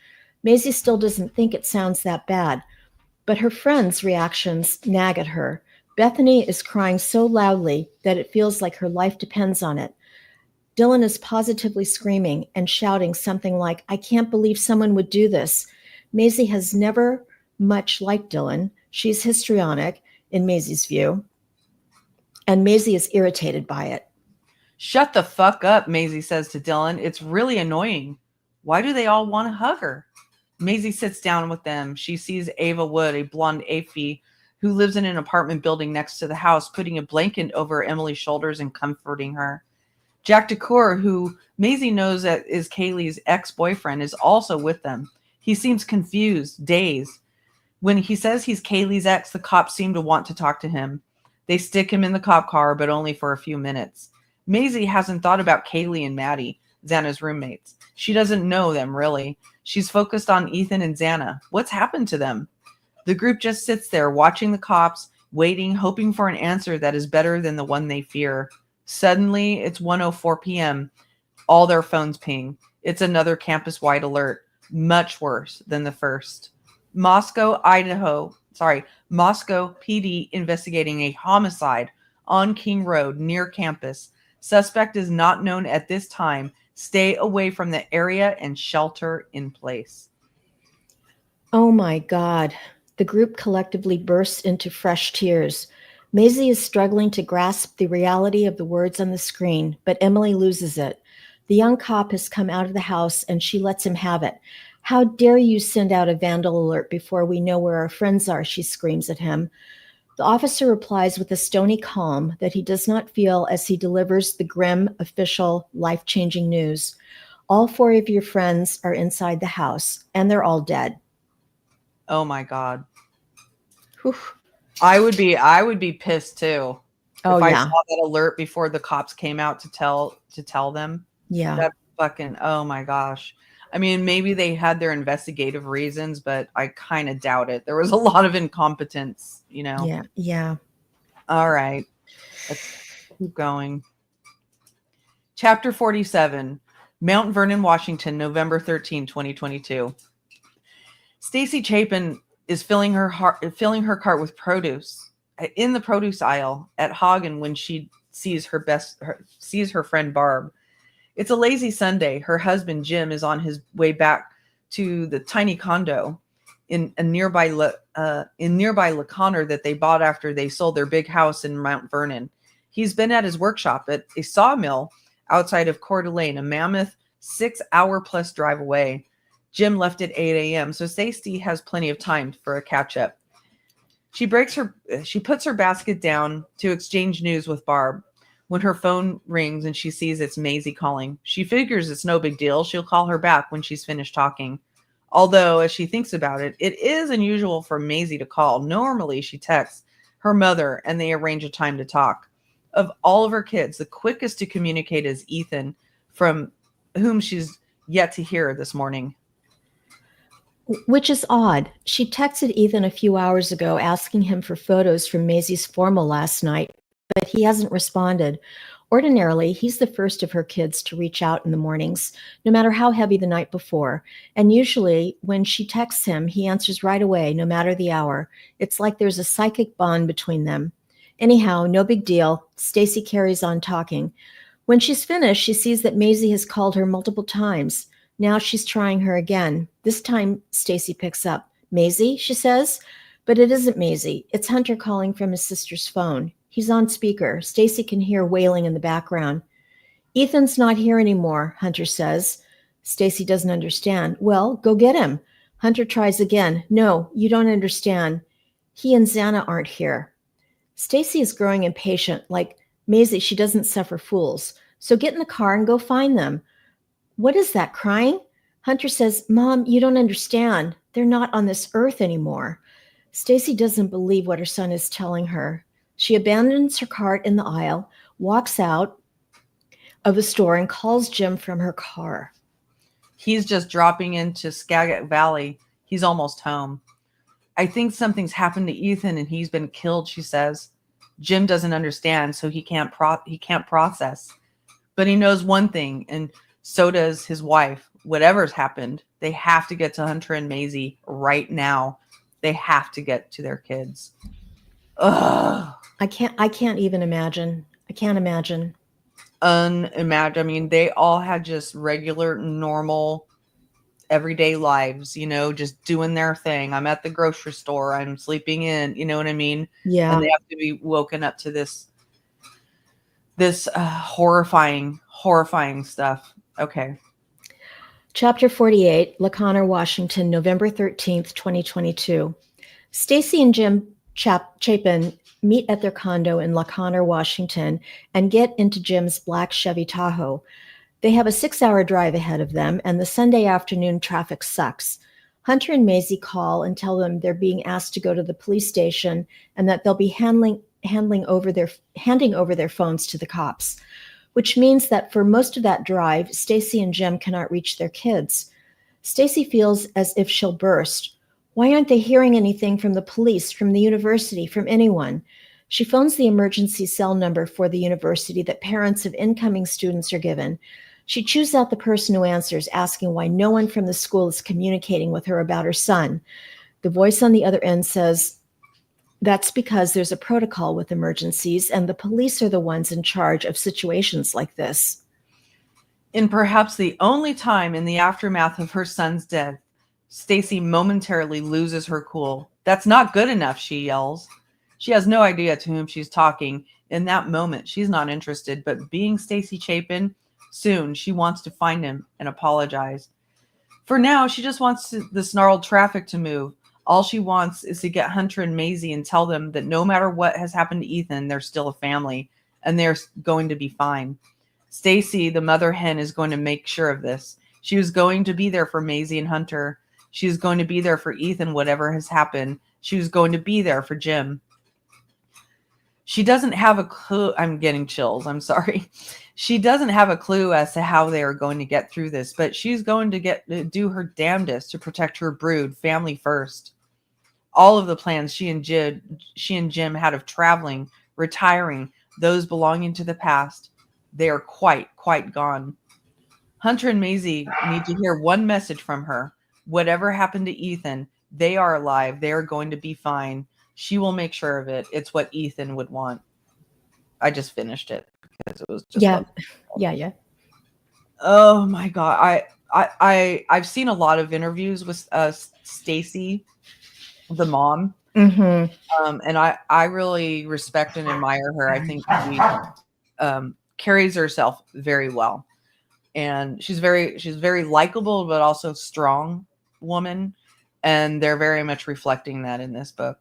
Maisie still doesn't think it sounds that bad, but her friends' reactions nag at her. Bethany is crying so loudly that it feels like her life depends on it. Dylan is positively screaming and shouting something like, I can't believe someone would do this. Maisie has never much liked Dylan. She's histrionic, in Maisie's view, and Maisie is irritated by it. Shut the fuck up, Maisie says to Dylan. It's really annoying. Why do they all want to hug her? Maisie sits down with them. She sees Ava Wood, a blonde Afie who lives in an apartment building next to the house, putting a blanket over Emily's shoulders and comforting her. Jack DeCour, who Maisie knows that is Kaylee's ex-boyfriend, is also with them. He seems confused, dazed. When he says he's Kaylee's ex, the cops seem to want to talk to him. They stick him in the cop car, but only for a few minutes. Maisie hasn't thought about Kaylee and Maddie, Xana's roommates. She doesn't know them, really. She's focused on Ethan and Xana. What's happened to them? The group just sits there, watching the cops, waiting, hoping for an answer that is better than the one they fear. Suddenly, it's 1:04 p.m. All their phones ping. It's another campus-wide alert, much worse than the first. Moscow PD investigating a homicide on King Road near campus. Suspect is not known at this time. Stay away from the area and shelter in place. Oh my God. The group collectively bursts into fresh tears. Maisie is struggling to grasp the reality of the words on the screen, but Emily loses it. The young cop has come out of the house and she lets him have it. How dare you send out a vandal alert before we know where our friends are, she screams at him. The officer replies with a stony calm that he does not feel as he delivers the grim, official, life-changing news. All 4 of your friends are inside the house, and they're all dead. Oh my God. Whew. I would be pissed too. Oh, if I yeah. saw that alert before the cops came out to tell them. Yeah. That fucking, oh my gosh. I mean, maybe they had their investigative reasons, but I kind of doubt it. There was a lot of incompetence, you know? Yeah. Yeah. All right. Let's keep going. Chapter 47, Mount Vernon, Washington, November 13, 2022. Stacy Chapin is filling her cart with produce in the produce aisle at Hagen when she sees her friend Barb. It's a lazy Sunday. Her husband Jim is on his way back to the tiny condo in nearby LeConner that they bought after they sold their big house in Mount Vernon. He's been at his workshop at a sawmill outside of Coeur d'Alene, a mammoth 6-hour-plus drive away. Jim left at 8 a.m., so Stacy has plenty of time for a catch-up. She puts her basket down to exchange news with Barb. When her phone rings and she sees it's Maisie calling, she figures it's no big deal. She'll call her back when she's finished talking. Although, as she thinks about it, it is unusual for Maisie to call. Normally, she texts her mother and they arrange a time to talk. Of all of her kids, the quickest to communicate is Ethan, from whom she's yet to hear this morning. Which is odd. She texted Ethan a few hours ago asking him for photos from Maisie's formal last night, but he hasn't responded. Ordinarily, he's the first of her kids to reach out in the mornings, no matter how heavy the night before. And usually, when she texts him, he answers right away, no matter the hour. It's like there's a psychic bond between them. Anyhow, no big deal. Stacy carries on talking. When she's finished, she sees that Maisie has called her multiple times. Now she's trying her again. This time, Stacy picks up. Maisie, she says. But it isn't Maisie. It's Hunter calling from his sister's phone. He's on speaker. Stacy can hear wailing in the background. Ethan's not here anymore, Hunter says. Stacy doesn't understand. Well, go get him. Hunter tries again. No, you don't understand. He and Xana aren't here. Stacy is growing impatient, like, Maisie, she doesn't suffer fools. So get in the car and go find them. What is that, crying? Hunter says, Mom, you don't understand. They're not on this earth anymore. Stacy doesn't believe what her son is telling her. She abandons her cart in the aisle, walks out of the store, and calls Jim from her car. He's just dropping into Skagit Valley. He's almost home. I think something's happened to Ethan and he's been killed, she says. Jim doesn't understand, so he can't process. But he knows one thing, and so does his wife. Whatever's happened, they have to get to Hunter and Maisie right now. They have to get to their kids. Ugh. I can't even imagine. I can't imagine. Unimaginable. I mean, they all had just regular, normal, everyday lives, you know, just doing their thing. I'm at the grocery store. I'm sleeping in, you know what I mean? Yeah. And they have to be woken up to this horrifying stuff. Okay. Chapter 48, LeConner, Washington, November 13th, 2022. Stacy and Jim Chapin meet at their condo in La Conner, Washington, and get into Jim's black Chevy Tahoe. They have a 6-hour drive ahead of them, and the Sunday afternoon traffic sucks. Hunter and Maisie call and tell them they're being asked to go to the police station and that they'll be handing over their phones to the cops, which means that for most of that drive, Stacy and Jim cannot reach their kids. Stacy feels as if she'll burst. Why aren't they hearing anything from the police, from the university, from anyone? She phones the emergency cell number for the university that parents of incoming students are given. She chews out the person who answers, asking why no one from the school is communicating with her about her son. The voice on the other end says, that's because there's a protocol with emergencies, and the police are the ones in charge of situations like this. In perhaps the only time in the aftermath of her son's death, Stacy momentarily loses her cool. That's not good enough, she yells. She has no idea to whom she's talking. In that moment, she's not interested, but being Stacy Chapin, soon she wants to find him and apologize. For now, she just wants the snarled traffic to move. All she wants is to get Hunter and Maisie and tell them that no matter what has happened to Ethan, they're still a family and they're going to be fine. Stacy, the mother hen, is going to make sure of this. She was going to be there for Maisie and Hunter. She was going to be there for Ethan, whatever has happened. She was going to be there for Jim. She doesn't have a clue. I'm getting chills. I'm sorry. She doesn't have a clue as to how they are going to get through this, but she's going to do her damnedest to protect her brood, family first. All of the plans she and Jim had of traveling, retiring, those belonging to the past, they are quite gone. Hunter and Maisie need to hear one message from her. Whatever happened to Ethan, they are alive. They are going to be fine. She will make sure of it. It's what Ethan would want. I just finished it because it was just yeah. Oh my God. I've seen a lot of interviews with Stacy, the mom. Mm-hmm. And I really respect and admire her. I think she carries herself very well. And she's very likable, but also strong woman. And they're very much reflecting that in this book.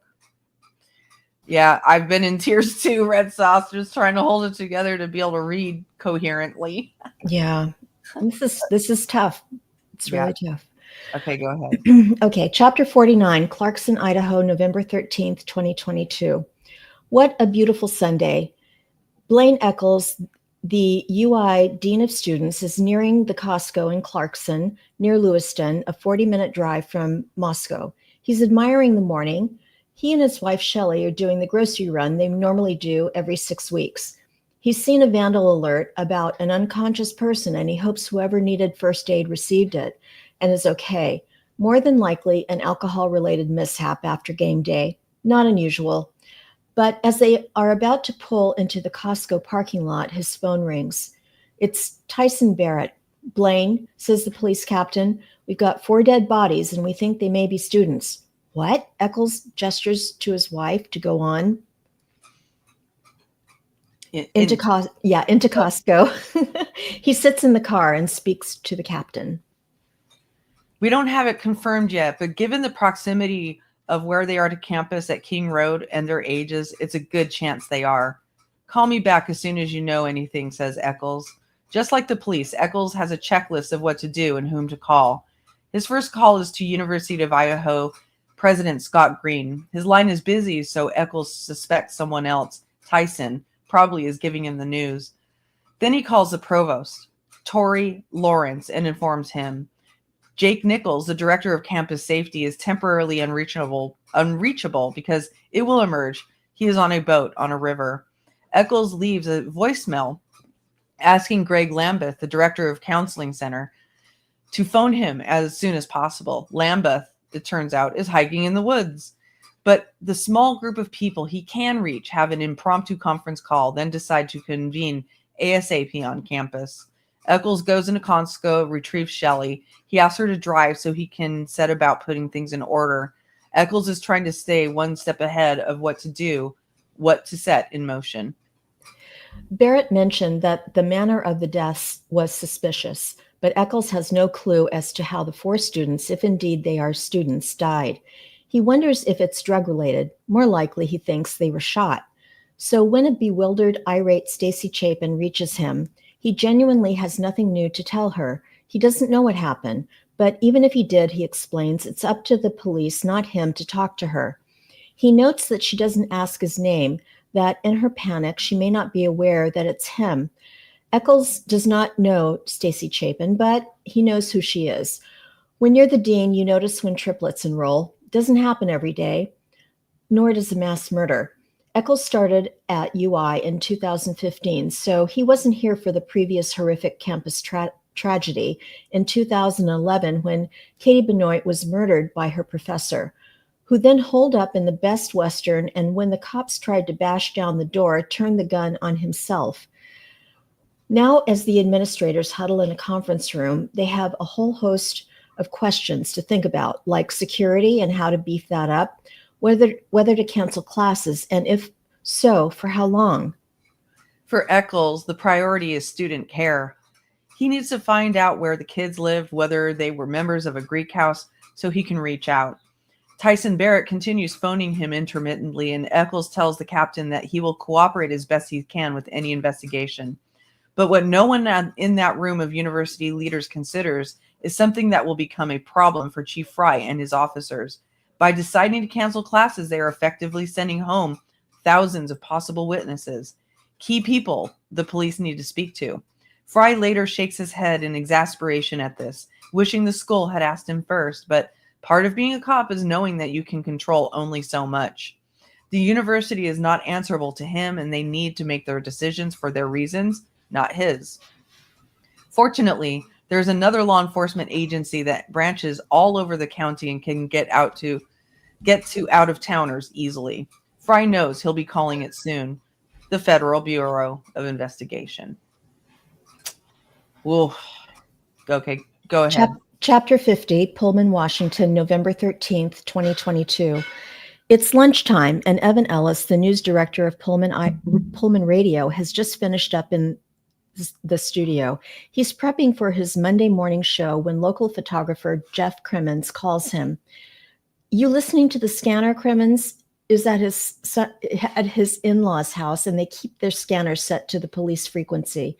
Yeah, I've been in tears too, Red Sauce, just trying to hold it together to be able to read coherently. Yeah, this is tough. It's really tough. Okay, go ahead. Okay, chapter 49, Clarkson, Idaho, November 13th, 2022. What a beautiful Sunday. Blaine Eccles, the UI Dean of Students, is nearing the Costco in Clarkson, near Lewiston, a 40-minute drive from Moscow. He's admiring the morning. He and his wife, Shelley, are doing the grocery run they normally do every 6 weeks. He's seen a vandal alert about an unconscious person, and he hopes whoever needed first aid received it and is okay. More than likely, an alcohol-related mishap after game day. Not unusual. But as they are about to pull into the Costco parking lot, his phone rings. It's Tyson Barrett. Blaine, says the police captain, we've got 4 dead bodies, and we think they may be students. What? Eccles gestures to his wife to go on. Into Costco. He sits in the car and speaks to the captain. We don't have it confirmed yet, but given the proximity of where they are to campus at King Road and their ages, it's a good chance they are. Call me back as soon as you know anything, says Eccles. Just like the police, Eccles has a checklist of what to do and whom to call. His first call is to University of Idaho President Scott Green. His line is busy, so Eccles suspects someone else, Tyson, probably is giving him the news. Then he calls the provost, Tori Lawrence, and informs him. Jake Nichols, the director of campus safety, is temporarily unreachable because it will emerge. He is on a boat on a river. Eccles leaves a voicemail asking Greg Lambeth, the director of counseling center, to phone him as soon as possible. Lambeth, it turns out, is hiking in the woods. But the small group of people he can reach have an impromptu conference call, then decide to convene ASAP on campus. Eccles goes into Costco, retrieves Shelley. He asks her to drive so he can set about putting things in order. Eccles is trying to stay one step ahead of what to do, what to set in motion. Barrett mentioned that the manner of the deaths was suspicious, but Eccles has no clue as to how the 4 students, if indeed they are students, died. He wonders if it's drug-related. More likely, he thinks they were shot. So when a bewildered, irate Stacy Chapin reaches him, he genuinely has nothing new to tell her. He doesn't know what happened, but even if he did, he explains, it's up to the police, not him, to talk to her. He notes that she doesn't ask his name, that in her panic, she may not be aware that it's him. Eccles does not know Stacy Chapin, but he knows who she is. When you're the dean, you notice when triplets enroll. Doesn't happen every day, nor does a mass murder. Eccles started at UI in 2015, so he wasn't here for the previous horrific campus tragedy in 2011 when Katie Benoit was murdered by her professor, who then holed up in the Best Western, and when the cops tried to bash down the door, turned the gun on himself. Now, as the administrators huddle in a conference room, they have a whole host of questions to think about, like security and how to beef that up, whether to cancel classes, and if so, for how long. For Eccles, the priority is student care. He needs to find out where the kids lived, whether they were members of a Greek house, so he can reach out. Tyson Barrett continues phoning him intermittently, and Eccles tells the captain that he will cooperate as best he can with any investigation. But what no one in that room of university leaders considers is something that will become a problem for Chief Fry and his officers. By deciding to cancel classes, they are effectively sending home thousands of possible witnesses, key people the police need to speak to. Fry later shakes his head in exasperation at this, wishing the school had asked him first, but part of being a cop is knowing that you can control only so much. The university is not answerable to him, and they need to make their decisions for their reasons, not his. Fortunately, there's another law enforcement agency that branches all over the county and can get to out-of-towners easily. Fry knows he'll be calling it soon. The Federal Bureau of Investigation. Whoa. Okay, go ahead. Chapter 50, Pullman, Washington, November 13th, 2022. It's lunchtime, and Evan Ellis, the news director of Pullman Radio, has just finished up in the studio. He's prepping for his Monday morning show when local photographer Jeff Crimmins calls him. You listening to the scanner, Crimmins? Is at his in-laws' house, and they keep their scanner set to the police frequency.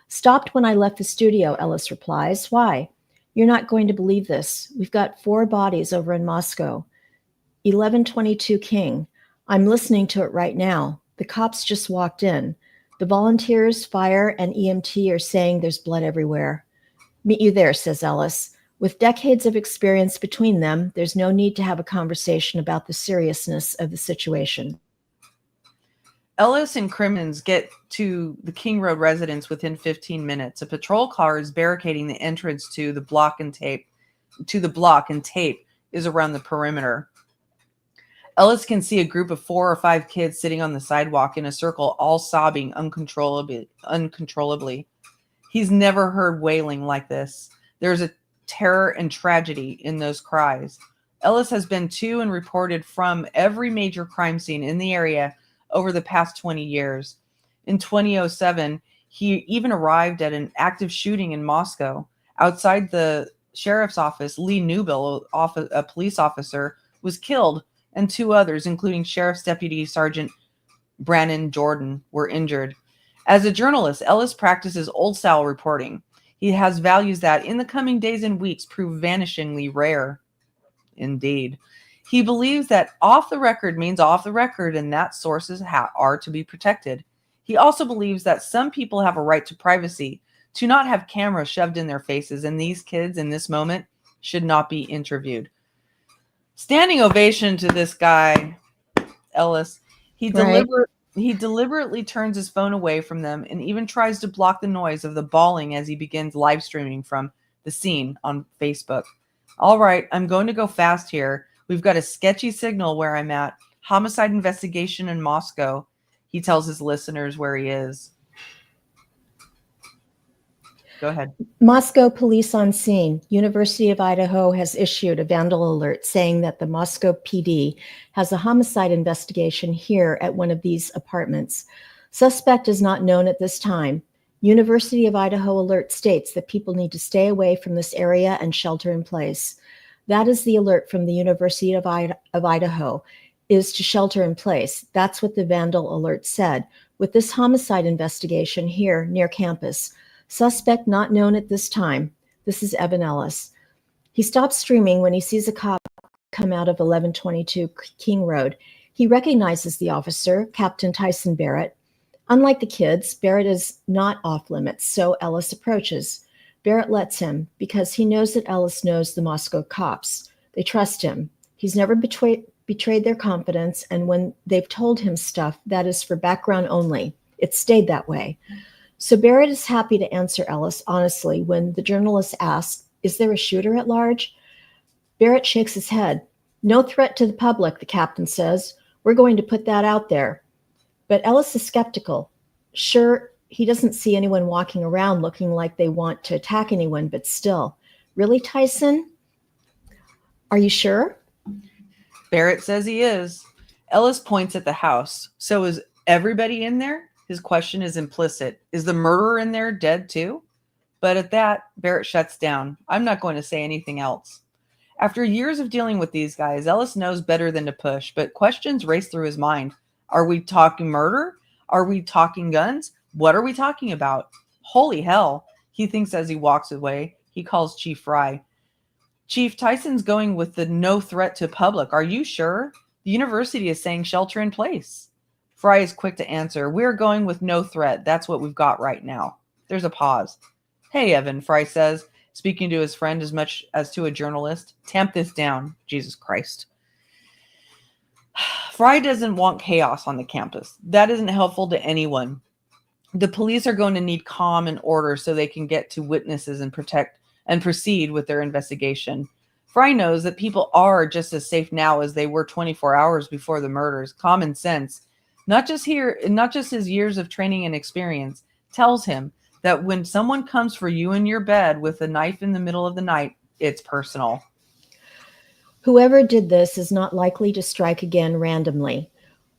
Stopped when I left the studio, Ellis replies. Why? You're not going to believe this. We've got 4 bodies over in Moscow. 1122 King. I'm listening to it right now. The cops just walked in. The volunteers, fire, and EMT are saying there's blood everywhere. Meet you there, says Ellis. With decades of experience between them, there's no need to have a conversation about the seriousness of the situation. Ellis and Crimmins get to the King Road residence within 15 minutes. A patrol car is barricading the entrance to the block, and tape is around the perimeter. Ellis can see a group of 4 or 5 kids sitting on the sidewalk in a circle, all sobbing uncontrollably. He's never heard wailing like this. There's a terror and tragedy in those cries. Ellis has been to and reported from every major crime scene in the area over the past 20 years. In 2007, he even arrived at an active shooting in Moscow. Outside the sheriff's office, Lee Newbill, a police officer, was killed, and 2 others, including Sheriff's Deputy Sergeant Bryan Jordan, were injured. As a journalist, Ellis practices old-style reporting. He has values that, in the coming days and weeks, prove vanishingly rare. Indeed. He believes that off the record means off the record, and that sources are to be protected. He also believes that some people have a right to privacy, to not have cameras shoved in their faces, and these kids in this moment should not be interviewed. Standing ovation to this guy, Ellis. He deliberately turns his phone away from them and even tries to block the noise of the bawling as he begins live streaming from the scene on Facebook. All right, I'm going to go fast here. We've got a sketchy signal where I'm at. Homicide investigation in Moscow. He tells his listeners where he is. Go ahead. Moscow police on scene. University of Idaho has issued a vandal alert saying that the Moscow PD has a homicide investigation here at one of these apartments. Suspect is not known at this time. University of Idaho alert states that people need to stay away from this area and shelter in place. That is the alert from the University of Idaho, is to shelter in place. That's what the Vandal alert said. With this homicide investigation here near campus, suspect not known at this time. This is Evan Ellis. He stops streaming when he sees a cop come out of 1122 King Road. He recognizes the officer, Captain Tyson Barrett. Unlike the kids, Barrett is not off limits, so Ellis approaches. Barrett lets him because he knows that Ellis knows the Moscow cops. They trust him. He's never betrayed their confidence, and when they've told him stuff, that is for background only. It's stayed that way. So Barrett is happy to answer Ellis honestly when the journalist asks, "Is there a shooter at large?" Barrett shakes his head. "No threat to the public," the captain says. "We're going to put that out there." But Ellis is skeptical. Sure, he doesn't see anyone walking around looking like they want to attack anyone, but still. "Really, Tyson? Are you sure?" Barrett says he is. Ellis points at the house. "So is everybody in there?" His question is implicit. Is the murderer in there dead too? But at that, Barrett shuts down. "I'm not going to say anything else." After years of dealing with these guys, Ellis knows better than to push, but questions race through his mind. Are we talking murder? Are we talking guns? What are we talking about? Holy hell, he thinks as he walks away. He calls Chief Fry. "Chief, Tyson's going with the no threat to public. Are you sure? The university is saying shelter in place." Fry is quick to answer. "We're going with no threat. That's what we've got right now." There's a pause. "Hey, Evan," Fry says, speaking to his friend as much as to a journalist. "Tamp this down." Jesus Christ. Fry doesn't want chaos on the campus. That isn't helpful to anyone. The police are going to need calm and order so they can get to witnesses and protect and proceed with their investigation. Fry knows that people are just as safe now as they were 24 hours before the murders. Common sense, not just his years of training and experience, tells him that when someone comes for you in your bed with a knife in the middle of the night, it's personal. Whoever did this is not likely to strike again randomly.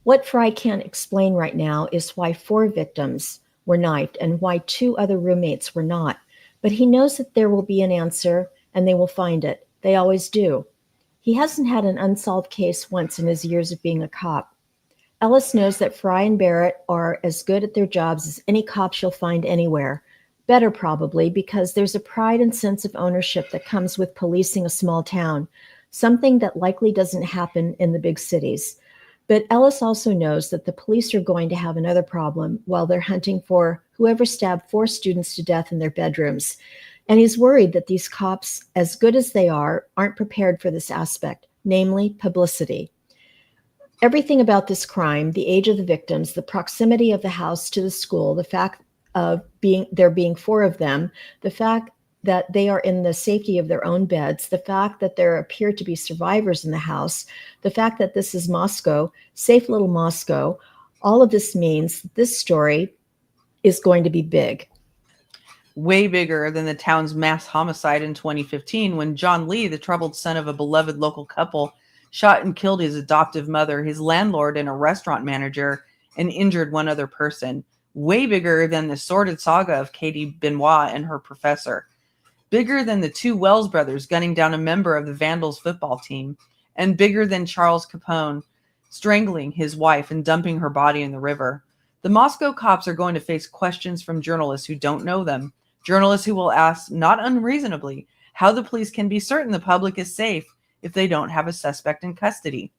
What Fry can't explain right now is why 4 victims were knifed and why 2 other roommates were not. But he knows that there will be an answer and they will find it. They always do. He hasn't had an unsolved case once in his years of being a cop. Ellis knows that Fry and Barrett are as good at their jobs as any cops you'll find anywhere. Better probably, because there's a pride and sense of ownership that comes with policing a small town, something that likely doesn't happen in the big cities. But Ellis also knows that the police are going to have another problem while they're hunting for whoever stabbed 4 students to death in their bedrooms. And he's worried that these cops, as good as they are, aren't prepared for this aspect, namely publicity. Everything about this crime, the age of the victims, the proximity of the house to the school, the fact of there being 4 of them, the fact that they are in the safety of their own beds, the fact that there appear to be survivors in the house, the fact that this is Moscow, safe little Moscow, all of this means that this story is going to be big. Way bigger than the town's mass homicide in 2015 when John Lee, the troubled son of a beloved local couple, shot and killed his adoptive mother, his landlord, and a restaurant manager, and injured 1 other person. Way bigger than the sordid saga of Katie Benoit and her professor. Bigger than the 2 Wells brothers gunning down a member of the Vandals football team. And bigger than Charles Capone strangling his wife and dumping her body in the river. The Moscow cops are going to face questions from journalists who don't know them. Journalists who will ask, not unreasonably, how the police can be certain the public is safe if they don't have a suspect in custody.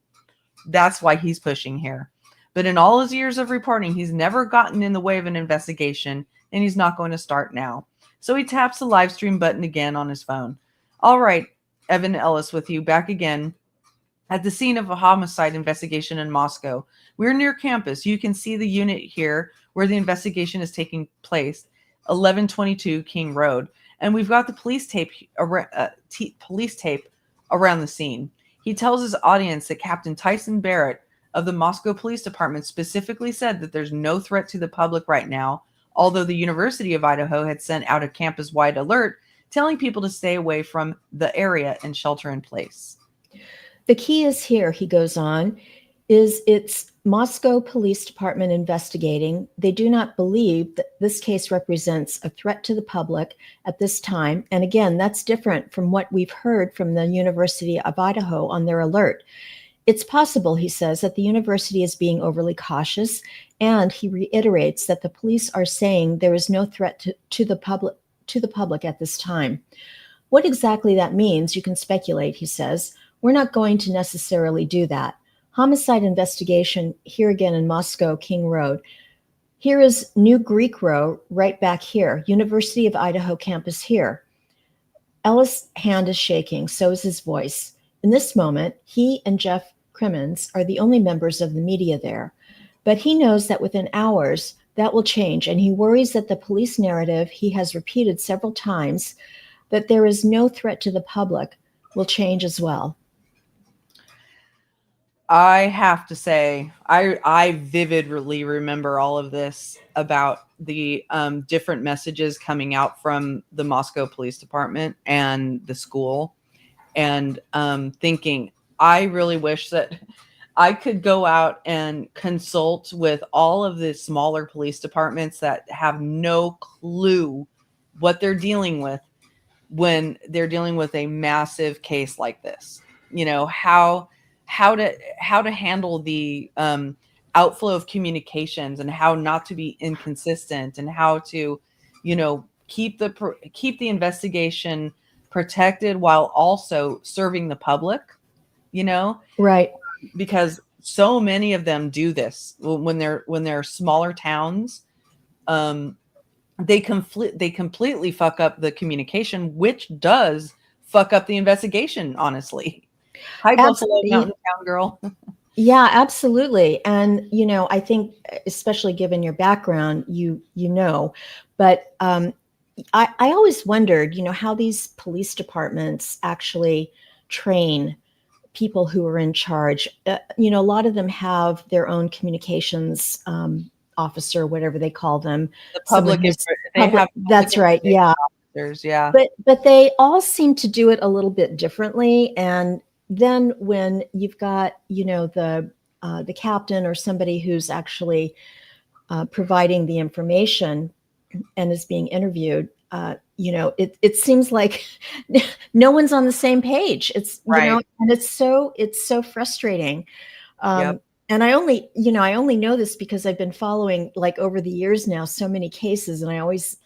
That's why he's pushing here. But in all his years of reporting, he's never gotten in the way of an investigation, and he's not going to start now. So he taps the live stream button again on his phone. All right, Evan Ellis with you, back again at the scene of a homicide investigation in Moscow. We're near campus. You can see the unit here where the investigation is taking place, 1122 King Road. And we've got the police tape around the scene. He tells his audience that Captain Tyson Barrett of the Moscow Police Department specifically said that there's no threat to the public right now, although the University of Idaho had sent out a campus-wide alert telling people to stay away from the area and shelter in place. The key is here, he goes on, is it's Moscow Police Department investigating. They do not believe that this case represents a threat to the public at this time. And again, that's different from what we've heard from the University of Idaho on their alert. It's possible, he says, that the university is being overly cautious, and he reiterates that the police are saying there is no threat to the public at this time. What exactly that means, you can speculate, he says. We're not going to necessarily do that. Homicide investigation here again in Moscow, King Road. Here is New Greek Row right back here. University of Idaho campus here. Ellis' hand is shaking, so is his voice. In this moment, he and Jeff Crimmins are the only members of the media there. But he knows that within hours, that will change, and he worries that the police narrative he has repeated several times, that there is no threat to the public, will change as well. I have to say, I vividly remember all of this about the different messages coming out from the Moscow Police Department and the school, and thinking, I really wish that I could go out and consult with all of the smaller police departments that have no clue what they're dealing with when they're dealing with a massive case like this. You know, how to handle the outflow of communications, and how not to be inconsistent, and how to, you know, keep the investigation protected while also serving the public, you know, right? Because so many of them do this when they're smaller towns. They completely fuck up the communication, which does fuck up the investigation, honestly. Hi, Buffalo Mountain Town girl. Yeah, absolutely. And, you know, I think, especially given your background, you know, but I always wondered, you know, how these police departments actually train people who are in charge. You know, a lot of them have their own communications officer, whatever they call them. The public, that's right. Yeah. Officers, yeah. But they all seem to do it a little bit differently. And then when you've got, you know, the captain or somebody who's actually providing the information and is being interviewed, you know, it seems like no one's on the same page. It's right. You know, and it's so frustrating. Yep. And I only know this because I've been following, like, over the years now, so many cases, and I always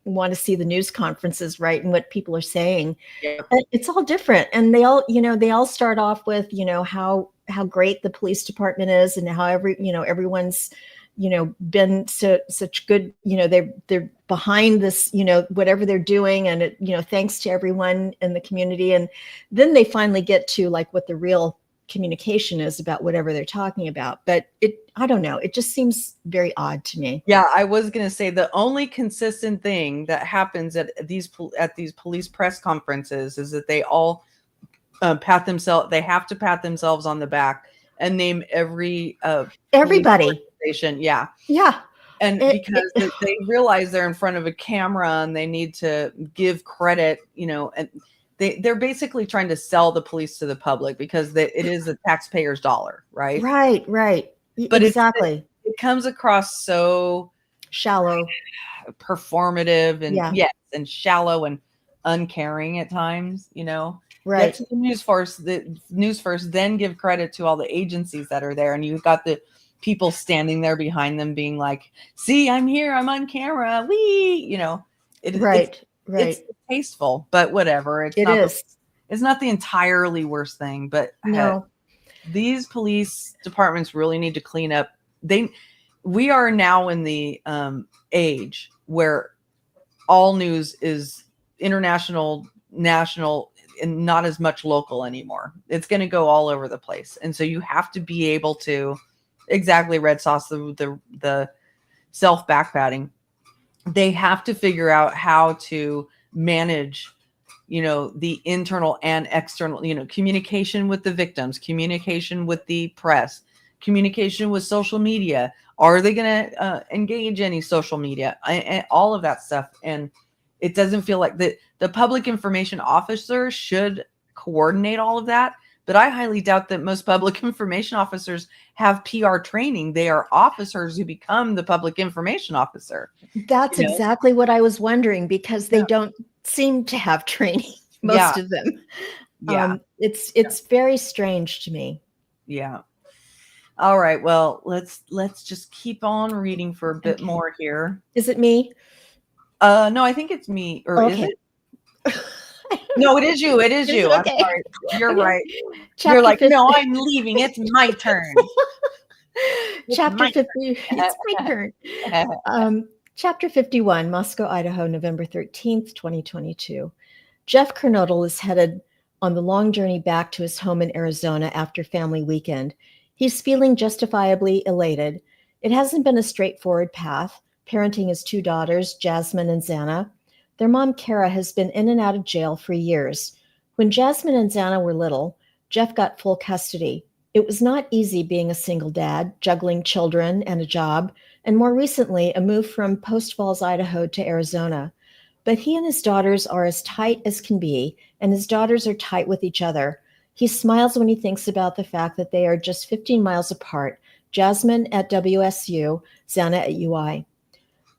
want to see the news conferences, right, and what people are saying. Yep. It's all different, and they all start off with, you know, how great the police department is, and how everyone's, you know, been such good, you know, they're behind this, you know, whatever they're doing, and it, you know, thanks to everyone in the community. And then they finally get to, like, what the real communication is about whatever they're talking about. But I don't know, it just seems very odd to me. Yeah, I was going to say the only consistent thing that happens at these police press conferences is that they all pat themselves on the back and name everybody. Yeah. And because they realize they're in front of a camera and they need to give credit, you know, and they're basically trying to sell the police to the public because it is the taxpayer's dollar, right? Right. But exactly. It comes across so shallow, performative, and and shallow and uncaring at times, you know. Right. Get to the news first, then give credit to all the agencies that are there, and you've got the people standing there behind them being like, see, I'm here, I'm on camera, wee, you know. It's tasteful, but whatever. It's not the entirely worst thing, but no. These police departments really need to clean up. We are now in the age where all news is international, national, and not as much local anymore. It's going to go all over the place, and so you have to be able to, exactly, Red Sauce, the self backpatting. They have to figure out how to manage, you know, the internal and external, you know, communication with the victims, communication with the press, communication with social media. Are they going to engage any social media, and all of that stuff? And it doesn't feel like the public information officer should coordinate all of that, but I highly doubt that most public information officers have PR training. They are officers who become the public information officer. That's You know? exactly what I was wondering, because they Yeah. don't seem to have training, Yeah. most of them. Yeah. It's very strange to me. Yeah. All right. Well, let's just keep on reading for a bit Okay. more here. Is it me? No, I think it's me, or is Okay. it? No, it is you. It is Is you. it I'm okay? sorry. You're Okay. right. You're Chapter like, 50. no, I'm leaving. It's my turn. It's Chapter my 50. It's my turn. Chapter 51, Moscow, Idaho, November 13th, 2022. Jeff Kernodle is headed on the long journey back to his home in Arizona after family weekend. He's feeling justifiably elated. It hasn't been a straightforward path, parenting his two daughters, Jasmine and Xana. Their mom, Kara, has been in and out of jail for years. When Jasmine and Xana were little, Jeff got full custody. It was not easy being a single dad, juggling children and a job, and more recently, a move from Post Falls, Idaho to Arizona. But he and his daughters are as tight as can be, and his daughters are tight with each other. He smiles when he thinks about the fact that they are just 15 miles apart, Jasmine at WSU, Xana at UI.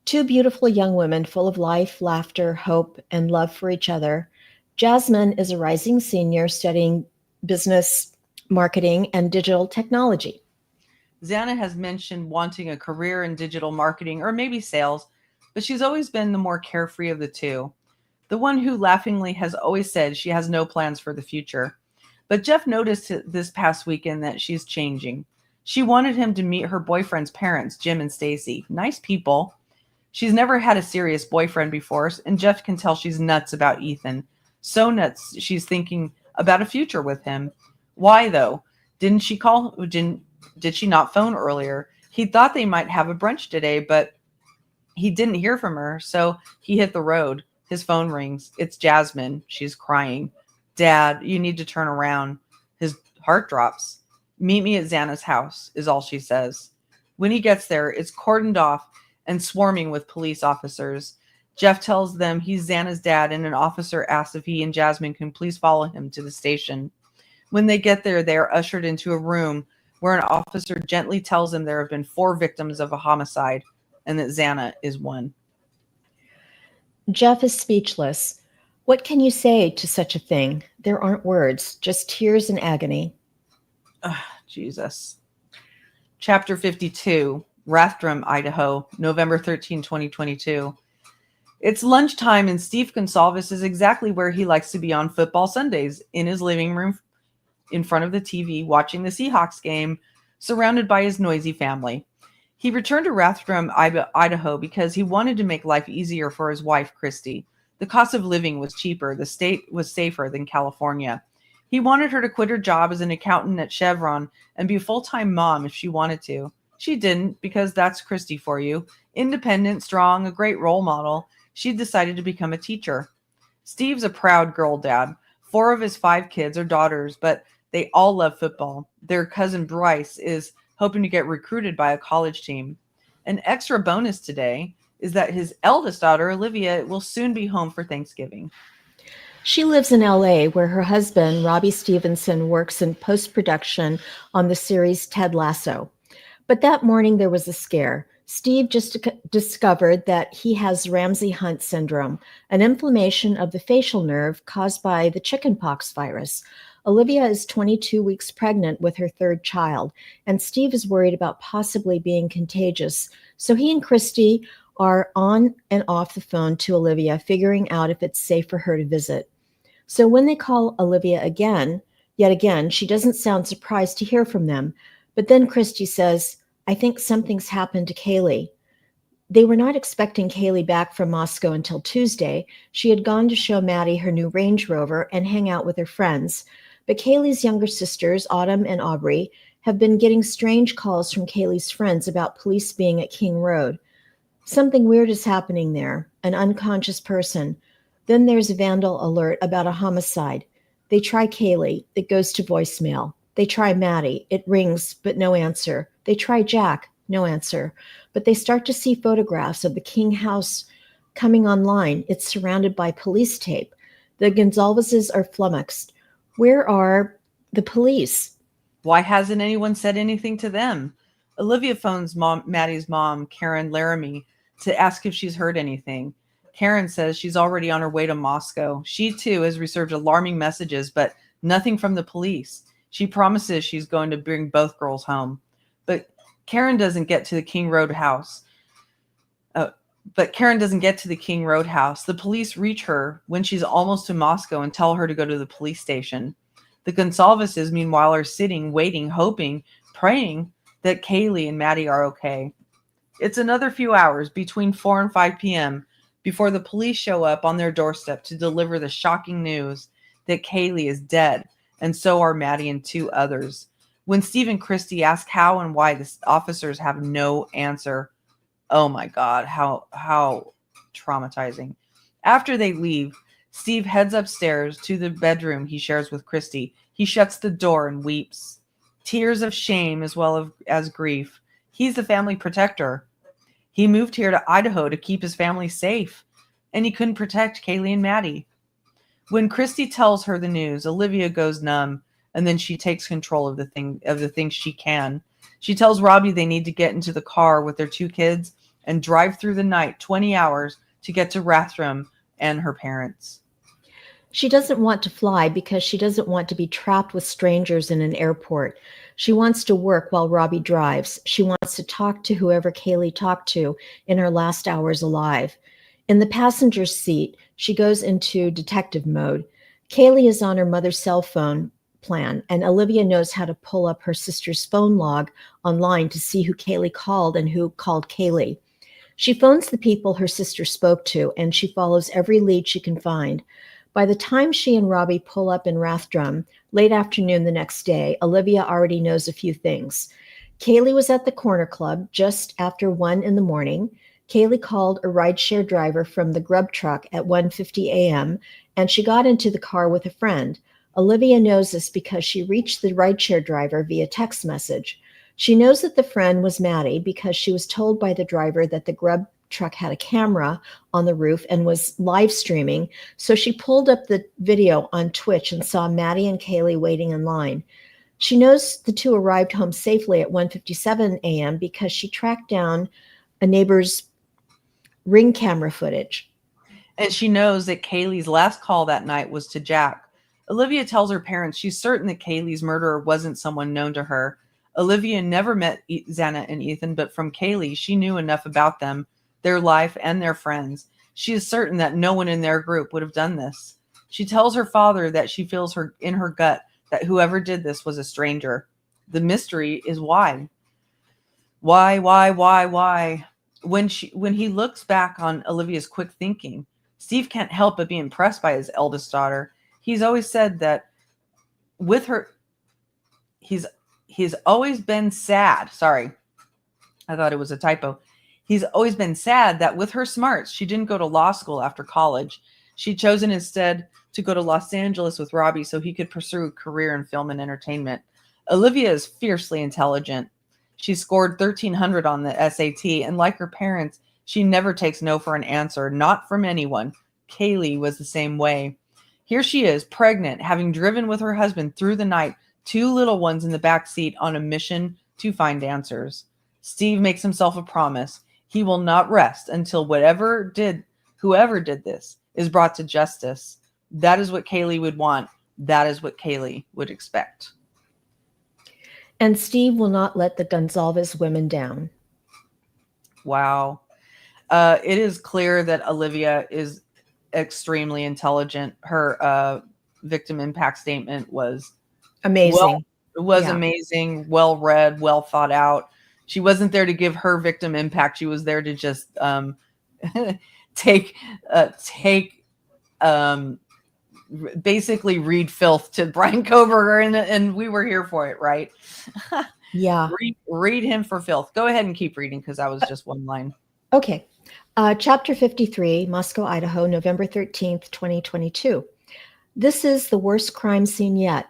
Two beautiful young women full of life, laughter, hope, and love for each other. Jasmine is a rising senior studying business, marketing, and digital technology. Xana has mentioned wanting a career in digital marketing or maybe sales, but she's always been the more carefree of the two. The one who laughingly has always said she has no plans for the future. But Jeff noticed this past weekend that she's changing. She wanted him to meet her boyfriend's parents, Jim and Stacy. Nice people. She's never had a serious boyfriend before, and Jeff can tell she's nuts about Ethan. So nuts, she's thinking about a future with him. Why, though? Didn't she call? Did she not phone earlier? He thought they might have a brunch today, but he didn't hear from her, so he hit the road. His phone rings. It's Jasmine. She's crying. Dad, you need to turn around. His heart drops. Meet me at Xana's house, is all she says. When he gets there, it's cordoned off and swarming with police officers. Jeff tells them he's Xana's dad, and an officer asks if he and Jasmine can please follow him to the station. When they get there, they are ushered into a room where an officer gently tells them there have been 4 victims of a homicide and that Xana is one. Jeff is speechless. What can you say to such a thing? There aren't words, just tears and agony. Jesus. Chapter 52, Rathdrum, Idaho, November 13, 2022. It's lunchtime and Steve Gonsalves is exactly where he likes to be on football Sundays, in his living room in front of the TV, watching the Seahawks game, surrounded by his noisy family. He returned to Rathdrum, Idaho, because he wanted to make life easier for his wife, Christy. The cost of living was cheaper. The state was safer than California. He wanted her to quit her job as an accountant at Chevron and be a full-time mom if she wanted to. She didn't, because that's Christy for you. Independent, strong, a great role model. She decided to become a teacher. Steve's a proud girl dad. 4 of his 5 kids are daughters, but they all love football. Their cousin Bryce is hoping to get recruited by a college team. An extra bonus today is that his eldest daughter, Olivia, will soon be home for Thanksgiving. She lives in LA, where her husband, Robbie Stevenson, works in post-production on the series Ted Lasso. But that morning there was a scare. Steve just discovered that he has Ramsay Hunt syndrome, an inflammation of the facial nerve caused by the chickenpox virus. Olivia is 22 weeks pregnant with her 3rd child, and Steve is worried about possibly being contagious. So he and Christy are on and off the phone to Olivia, figuring out if it's safe for her to visit. So when they call Olivia yet again, she doesn't sound surprised to hear from them. But then Christy says, I think something's happened to Kaylee. They were not expecting Kaylee back from Moscow until Tuesday. She had gone to show Maddie her new Range Rover and hang out with her friends. But Kaylee's younger sisters, Autumn and Aubrey, have been getting strange calls from Kaylee's friends about police being at King Road. Something weird is happening there, an unconscious person. Then there's a vandal alert about a homicide. They try Kaylee, it goes to voicemail. They try Maddie, it rings, but no answer. They try Jack, no answer. But they start to see photographs of the King house coming online. It's surrounded by police tape. The Gonsalveses are flummoxed. Where are The police. Why hasn't anyone said anything to them? Olivia phones Maddie's mom, Karen Laramie, to ask if she's heard anything. Karen says she's already on her way to Moscow. She too has received alarming messages, but nothing from the police. She promises she's going to bring both girls home. But Karen doesn't get to the King Road house. The police reach her when she's almost to Moscow and tell her to go to the police station. The Gonsalveses, meanwhile, are sitting, waiting, hoping, praying that Kaylee and Maddie are okay. It's another few hours, between 4 and 5 p.m., before the police show up on their doorstep to deliver the shocking news that Kaylee is dead, and so are Maddie and 2 others. When Steve and Christy ask how and why, the officers have no answer. Oh my God, how traumatizing. After they leave, Steve heads upstairs to the bedroom he shares with Christy. He shuts the door and weeps. Tears of shame as well as grief. He's the family protector. He moved here to Idaho to keep his family safe, and he couldn't protect Kaylee and Maddie. When Christy tells her the news, Olivia goes numb, and then she takes control of the things she can. She tells Robbie they need to get into the car with their 2 kids and drive through the night, 20 hours, to get to Rathdrum and her parents. She doesn't want to fly because she doesn't want to be trapped with strangers in an airport. She wants to work while Robbie drives. She wants to talk to whoever Kaylee talked to in her last hours alive. In the passenger seat, she goes into detective mode. Kaylee is on her mother's cell phone plan, and Olivia knows how to pull up her sister's phone log online to see who Kaylee called and who called Kaylee. She phones the people her sister spoke to, and she follows every lead she can find. By the time she and Robbie pull up in Rathdrum, late afternoon the next day, Olivia already knows a few things. Kaylee was at the corner club just after 1 in the morning. Kaylee called a rideshare driver from the grub truck at 1:50 a.m., and she got into the car with a friend. Olivia knows this because she reached the rideshare driver via text message. She knows that the friend was Maddie because she was told by the driver that the grub truck had a camera on the roof and was live streaming, so she pulled up the video on Twitch and saw Maddie and Kaylee waiting in line. She knows the 2 arrived home safely at 1:57 a.m. because she tracked down a neighbor's Ring camera footage. And she knows that Kaylee's last call that night was to Jack. Olivia tells her parents she's certain that Kaylee's murderer wasn't someone known to her. Olivia never met Xana and Ethan, but from Kaylee, she knew enough about them, their life, and their friends. She is certain that no one in their group would have done this. She tells her father that she feels in her gut that whoever did this was a stranger. The mystery is why. Why? When he looks back on Olivia's quick thinking, Steve can't help but be impressed by his eldest daughter. He's always said that with her, he's always been sad. Sorry, I thought it was a typo. He's always been sad that with her smarts, she didn't go to law school after college. She'd chosen instead to go to Los Angeles with Robbie so he could pursue a career in film and entertainment. Olivia is fiercely intelligent. She scored 1,300 on the SAT, and like her parents, she never takes no for an answer, not from anyone. Kaylee was the same way. Here she is, pregnant, having driven with her husband through the night, 2 little ones in the back seat on a mission to find answers. Steve makes himself a promise. He will not rest until whoever did this is brought to justice. That is what Kaylee would want. That is what Kaylee would expect. And Steve will not let the Gonsalves women down. Wow. It is clear that Olivia is extremely intelligent. Her victim impact statement was amazing. Amazing, well read, well thought out. She wasn't there to give her victim impact. She was there to just basically read filth to Bryan Kohberger, and we were here for it, right? Yeah. Read him for filth. Go ahead and keep reading because that was just one line. Okay. Chapter 53, Moscow, Idaho, November 13th, 2022. This is the worst crime scene yet.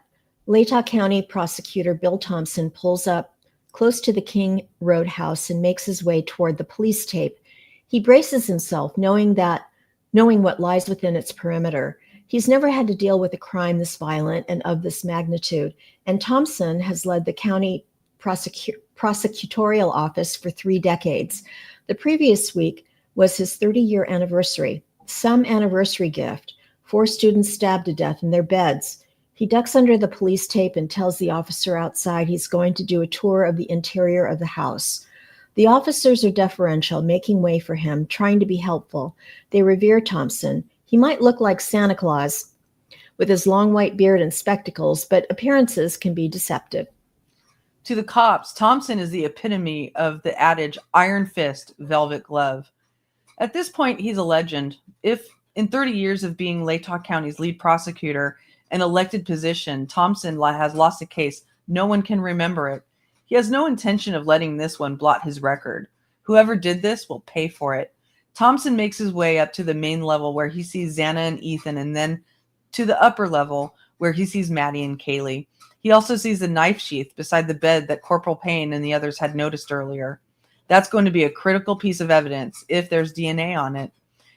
Latah County Prosecutor Bill Thompson pulls up close to the King Road house and makes his way toward the police tape. He braces himself, knowing what lies within its perimeter. He's never had to deal with a crime this violent and of this magnitude, and Thompson has led the county prosecutorial office for 3 decades. The previous week was his 30-year anniversary. Some anniversary gift. 4 students stabbed to death in their beds. He ducks under the police tape and tells the officer outside he's going to do a tour of the interior of the house. The officers are deferential, making way for him, trying to be helpful. They revere Thompson. He might look like Santa Claus with his long white beard and spectacles, but appearances can be deceptive. To the cops, Thompson is the epitome of the adage iron fist, velvet glove. At this point, he's a legend. If in 30 years of being Latah County's lead prosecutor, an elected position, Thompson has lost a case, no one can remember it. He has no intention of letting this one blot his record. Whoever did this will pay for it. Thompson makes his way up to the main level where he sees Xana and Ethan, and then to the upper level where he sees Maddie and Kaylee. He also sees the knife sheath beside the bed that Corporal Payne and the others had noticed earlier. That's going to be a critical piece of evidence if there's DNA on it.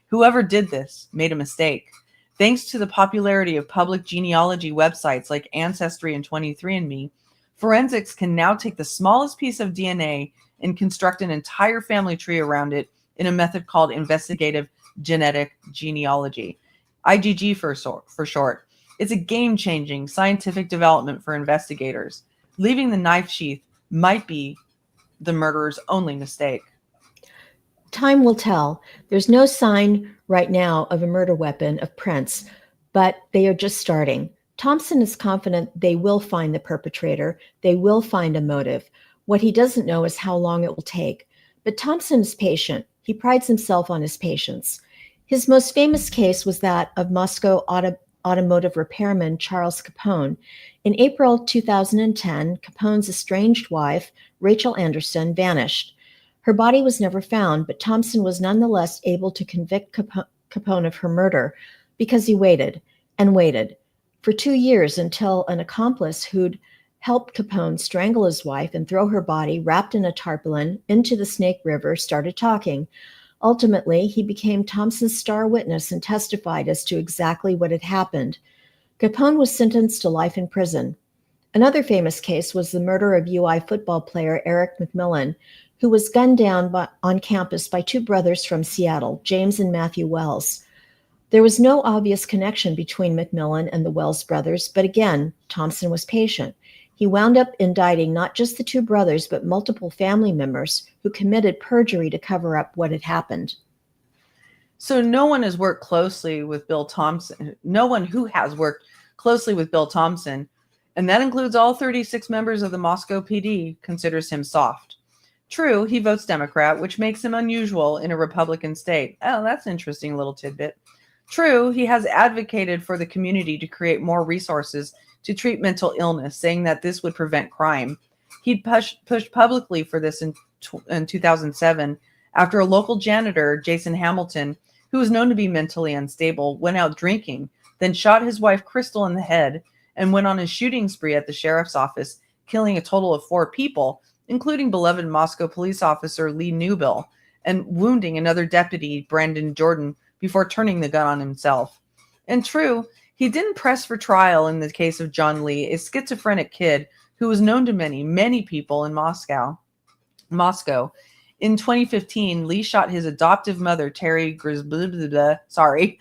Whoever did this made a mistake. Thanks to the popularity of public genealogy websites like Ancestry and 23andMe, forensics can now take the smallest piece of DNA and construct an entire family tree around it in a method called investigative genetic genealogy, IgG for short. It's a game-changing scientific development for investigators. Leaving the knife sheath might be the murderer's only mistake. Time will tell. There's no sign right now of a murder weapon of prints, but they are just starting. Thompson is confident they will find the perpetrator. They will find a motive. What he doesn't know is how long it will take. But Thompson is patient. He prides himself on his patience. His most famous case was that of Moscow automotive repairman Charles Capone. In April 2010, Capone's estranged wife, Rachel Anderson, vanished. Her body was never found, but Thompson was nonetheless able to convict Capone of her murder because he waited and waited for 2 years until an accomplice who'd helped Capone strangle his wife and throw her body wrapped in a tarpaulin into the Snake River started talking. Ultimately, he became Thompson's star witness and testified as to exactly what had happened. Capone was sentenced to life in prison. Another famous case was the murder of UI football player Eric McMillan, who was gunned down on campus by 2 brothers from Seattle, James and Matthew Wells. There was no obvious connection between McMillan and the Wells brothers, but again, Thompson was patient. He wound up indicting not just the 2 brothers, but multiple family members who committed perjury to cover up what had happened. So no one has worked closely with Bill Thompson. No one who has worked closely with Bill Thompson, and that includes all 36 members of the Moscow PD, considers him soft. True, he votes Democrat, which makes him unusual in a Republican state. Oh, that's an interesting little tidbit. True, he has advocated for the community to create more resources to treat mental illness, saying that this would prevent crime. He'd pushed publicly for this in 2007 after a local janitor, Jason Hamilton, who was known to be mentally unstable, went out drinking, then shot his wife Crystal in the head and went on a shooting spree at the sheriff's office, killing a total of 4 people, including beloved Moscow police officer Lee Newbill, and wounding another deputy, Brandon Jordan, before turning the gun on himself. And true, he didn't press for trial in the case of John Lee, a schizophrenic kid who was known to many, many people in Moscow. In 2015, Lee shot his adoptive mother, Terry Grabelski,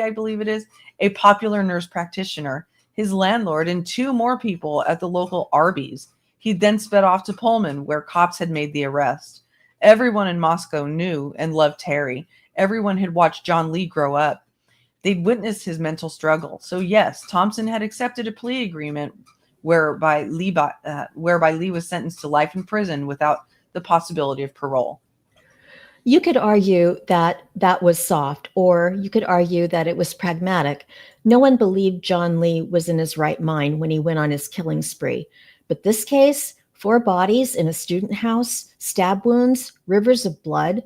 I believe it is, a popular nurse practitioner, his landlord, and 2 more people at the local Arby's. He then sped off to Pullman, where cops had made the arrest. Everyone in Moscow knew and loved Terry. Everyone had watched John Lee grow up. They'd witnessed his mental struggle. So yes, Thompson had accepted a plea agreement whereby Lee was sentenced to life in prison without the possibility of parole. You could argue that that was soft, or you could argue that it was pragmatic. No one believed John Lee was in his right mind when he went on his killing spree. But this case, 4 bodies in a student house, stab wounds, rivers of blood,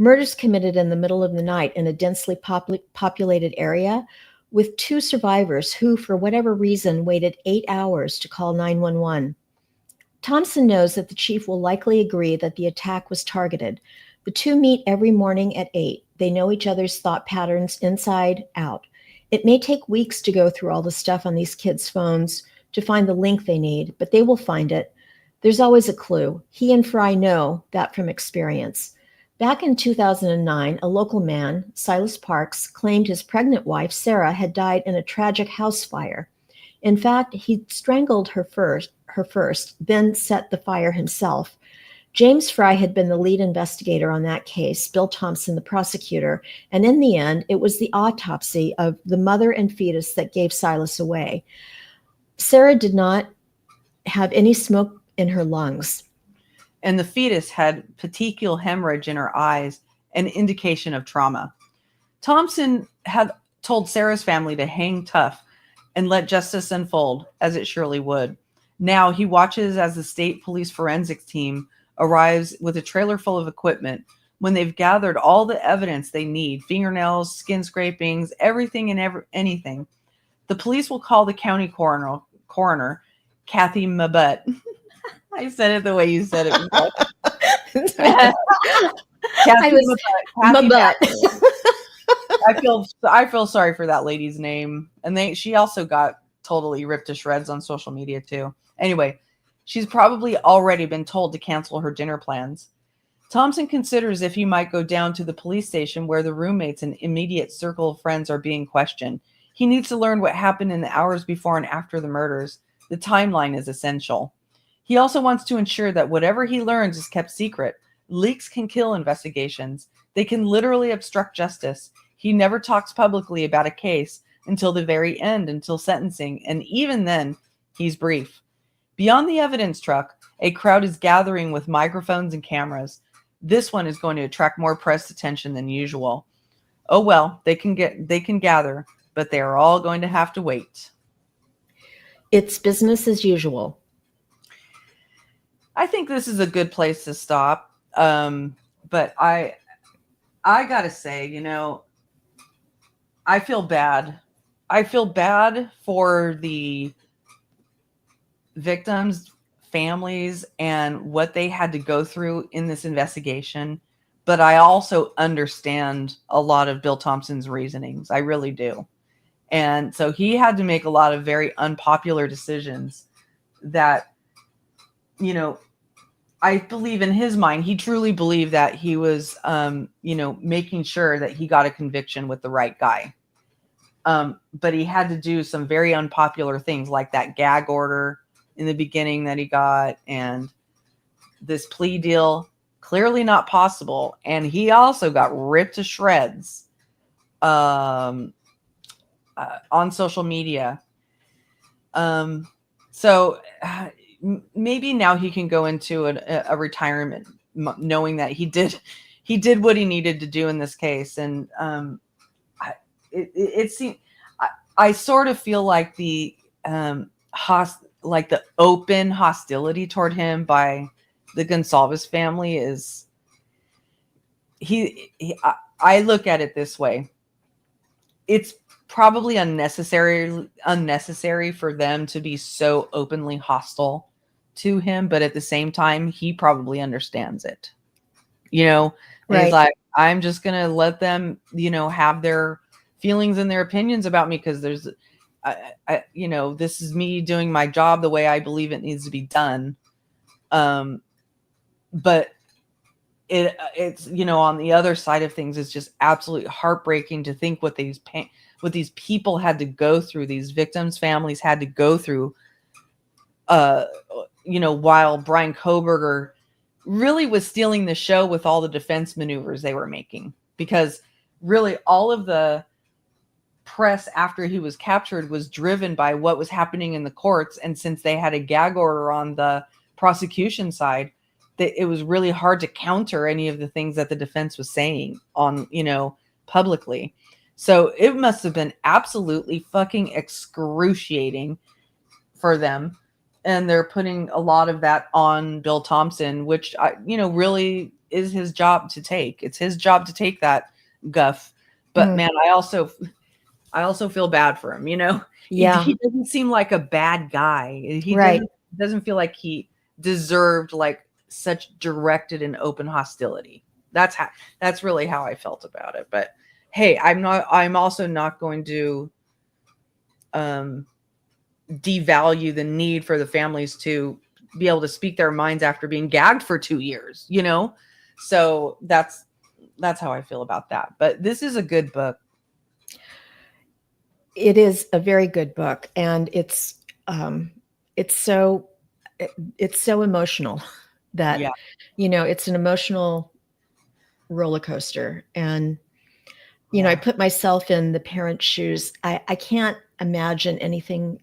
murders committed in the middle of the night in a densely populated area, with 2 survivors who, for whatever reason, waited 8 hours to call 911. Thompson knows that the chief will likely agree that the attack was targeted. The 2 meet every morning at 8. They know each other's thought patterns inside out. It may take weeks to go through all the stuff on these kids' phones to find the link they need, but they will find it. There's always a clue. He and Fry know that from experience. Back in 2009, a local man, Silas Parks, claimed his pregnant wife, Sarah, had died in a tragic house fire. In fact, he strangled her first, then set the fire himself. James Fry had been the lead investigator on that case, Bill Thompson the prosecutor, and in the end, it was the autopsy of the mother and fetus that gave Silas away. Sarah did not have any smoke in her lungs. And the fetus had petechial hemorrhage in her eyes, an indication of trauma. Thompson had told Sarah's family to hang tough and let justice unfold, as it surely would. Now he watches as the state police forensics team arrives with a trailer full of equipment. When they've gathered all the evidence they need, fingernails, skin scrapings, everything and anything, the police will call the county coroner Kathy Mabut. I said it the way you said it. Mabut. I feel sorry for that lady's name, and she also got totally ripped to shreds on social media too. Anyway, she's probably already been told to cancel her dinner plans. Thompson considers if he might go down to the police station where the roommates and immediate circle of friends are being questioned. He needs to learn what happened in the hours before and after the murders. The timeline is essential. He also wants to ensure that whatever he learns is kept secret. Leaks can kill investigations. They can literally obstruct justice. He never talks publicly about a case until the very end, until sentencing, and even then, he's brief. Beyond the evidence truck, a crowd is gathering with microphones and cameras. This one is going to attract more press attention than usual. Oh well, they can gather, but they are all going to have to wait. It's business as usual. I think this is a good place to stop. But I gotta say, I feel bad. I feel bad for the victims' families and what they had to go through in this investigation. But I also understand a lot of Bill Thompson's reasonings. I really do. And so he had to make a lot of very unpopular decisions that, I believe in his mind, he truly believed that he was, making sure that he got a conviction with the right guy. But he had to do some very unpopular things like that gag order in the beginning that he got, and this plea deal, clearly not possible. And he also got ripped to shreds on social media. So maybe now he can go into a retirement knowing that he did what he needed to do in this case. And it seemed, I sort of feel like the open hostility toward him by the Gonsalves family is I look at it this way. It's probably unnecessary for them to be so openly hostile to him, but at the same time, he probably understands it. And Right. he's like, I'm just gonna let them, have their feelings and their opinions about me because there's, this is me doing my job the way I believe it needs to be done. But it's on the other side of things, it's just absolutely heartbreaking to think what these people had to go through, these victims' families had to go through, while Bryan Kohberger really was stealing the show with all the defense maneuvers they were making. Because really all of the press after he was captured was driven by what was happening in the courts. And since they had a gag order on the prosecution side, it was really hard to counter any of the things that the defense was saying on, publicly. So it must have been absolutely fucking excruciating for them. And they're putting a lot of that on Bill Thompson, which, really is his job to take. It's his job to take that guff. But man, I also feel bad for him, Yeah. He doesn't seem like a bad guy. He Right. doesn't feel like he deserved like such directed and open hostility. That's really how I felt about it. But hey, I'm also not going to devalue the need for the families to be able to speak their minds after being gagged for 2 years, you know? So that's how I feel about that. But this is a good book. It is a very good book, and it's so emotional that Yeah. it's an emotional roller coaster. And I Yeah. put myself in the parent's shoes. I can't imagine anything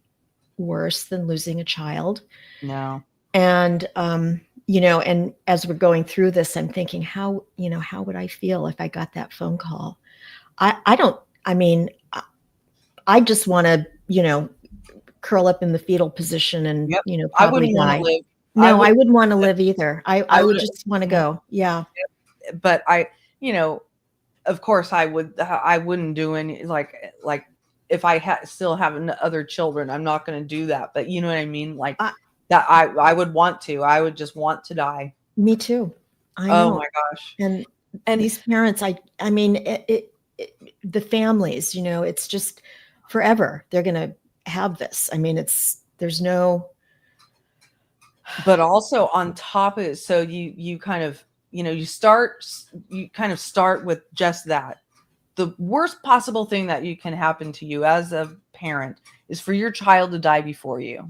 worse than losing a child. No. And and as we're going through this, I'm thinking, how would I feel if I got that phone call? I mean, I just want to, curl up in the fetal position and, Yep. I probably wouldn't want die. to live. No, I wouldn't want to live either. I I would would, just want to go. Yeah. but of course I wouldn't do any, like if I still have other children, I'm not going to do that. But you know what I mean? Like I- that, I would want to, I would just want to die. Me too. I Oh know. my gosh. And these parents, I mean, the families, it's just forever. They're going to have this. I mean, there's no. But also on top of it, so you kind of, you kind of start with just that. The worst possible thing that you can happen to you as a parent is for your child to die before you,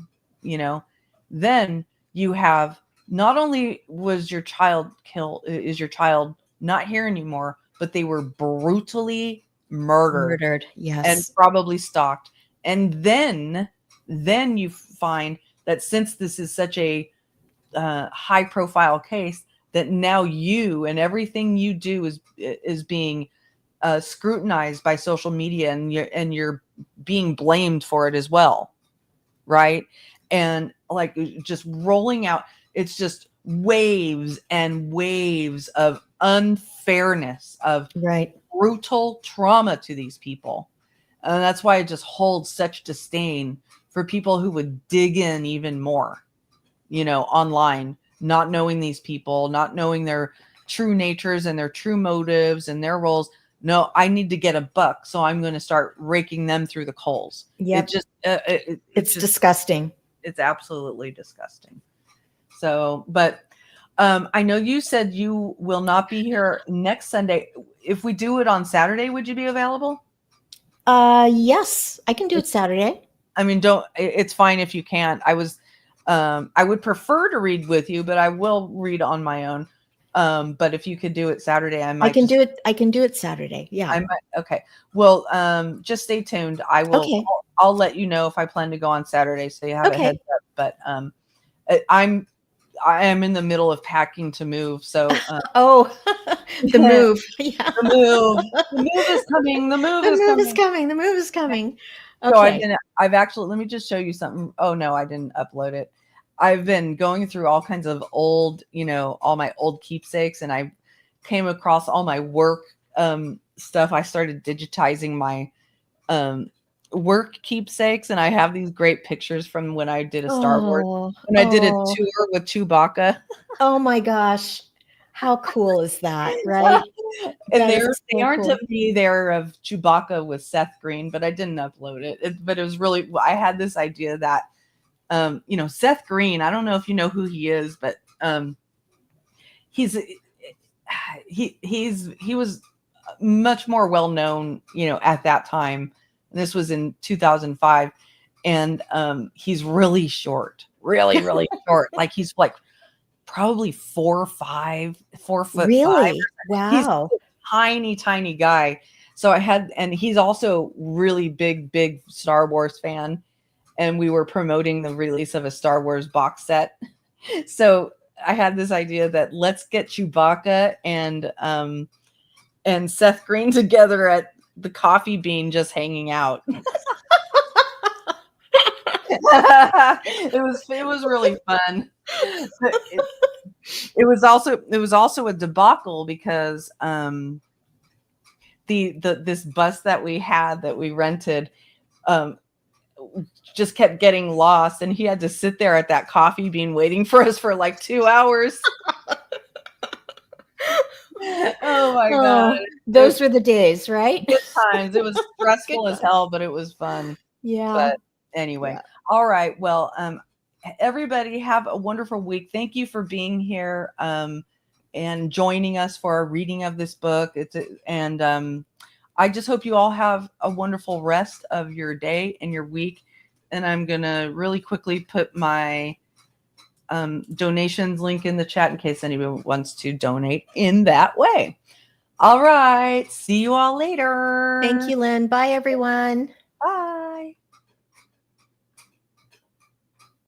then you have, not only was your child killed, is your child not here anymore, but they were brutally murdered and Yes. probably stalked. And then you find that since this is such a high profile case, that now you and everything you do is being scrutinized by social media, and you're being blamed for it as well, right? And like just rolling out, it's just waves and waves of unfairness, of Right. brutal trauma to these people. And that's why I just hold such disdain for people who would dig in even more, online, not knowing these people, not knowing their true natures and their true motives and their roles. No, I need to get a buck, so I'm going to start raking them through the coals. Yep. It just, it's just disgusting. It's absolutely disgusting. So, but I know you said you will not be here next Sunday. If we do it on Saturday, would you be available? Yes, I can do it Saturday. I mean, it's fine if you can't. I would prefer to read with you, but I will read on my own. But if you could do it Saturday, I might. I can do it Saturday. Yeah. I might. Okay. Well, just stay tuned. I will. Okay. I'll let you know if I plan to go on Saturday, so you have a heads up. But I am in the middle of packing to move. So the move. Yeah. The move is coming. The move is coming. The move is coming. Okay. So I've actually, let me just show you something. Oh no, I didn't upload it. I've been going through all kinds of old, all my old keepsakes, and I came across all my work stuff. I started digitizing my work keepsakes, and I have these great pictures from when I did a Star Wars, when I did a tour with Chewbacca. Oh my gosh. How cool is that, right? And they aren't cool. Of me, they're of Chewbacca with Seth Green, but I didn't upload it. But it was really, I had this idea that, Seth Green, I don't know if you know who he is, but he was much more well known, at that time. This was in 2005, and he's really short, really short. Like he's like probably 4 foot really? 5. Wow. He's a tiny guy. So and he's also really big Star Wars fan. And we were promoting the release of a Star Wars box set. So I had this idea that let's get Chewbacca and Seth Green together at the Coffee Bean, just hanging out. It was really fun. It was also a debacle because this bus that we had, that we rented, just kept getting lost, and he had to sit there at that Coffee Bean waiting for us for like 2 hours. Oh my God. Those were the days, right? Good times. It was stressful as hell, but it was fun. Yeah. But anyway, all right. Well, everybody have a wonderful week. Thank you for being here and joining us for our reading of this book. I just hope you all have a wonderful rest of your day and your week. And I'm gonna really quickly put my donations link in the chat in case anyone wants to donate in that way. All right. See you all later. Thank you, Lynn. Bye, everyone. Bye.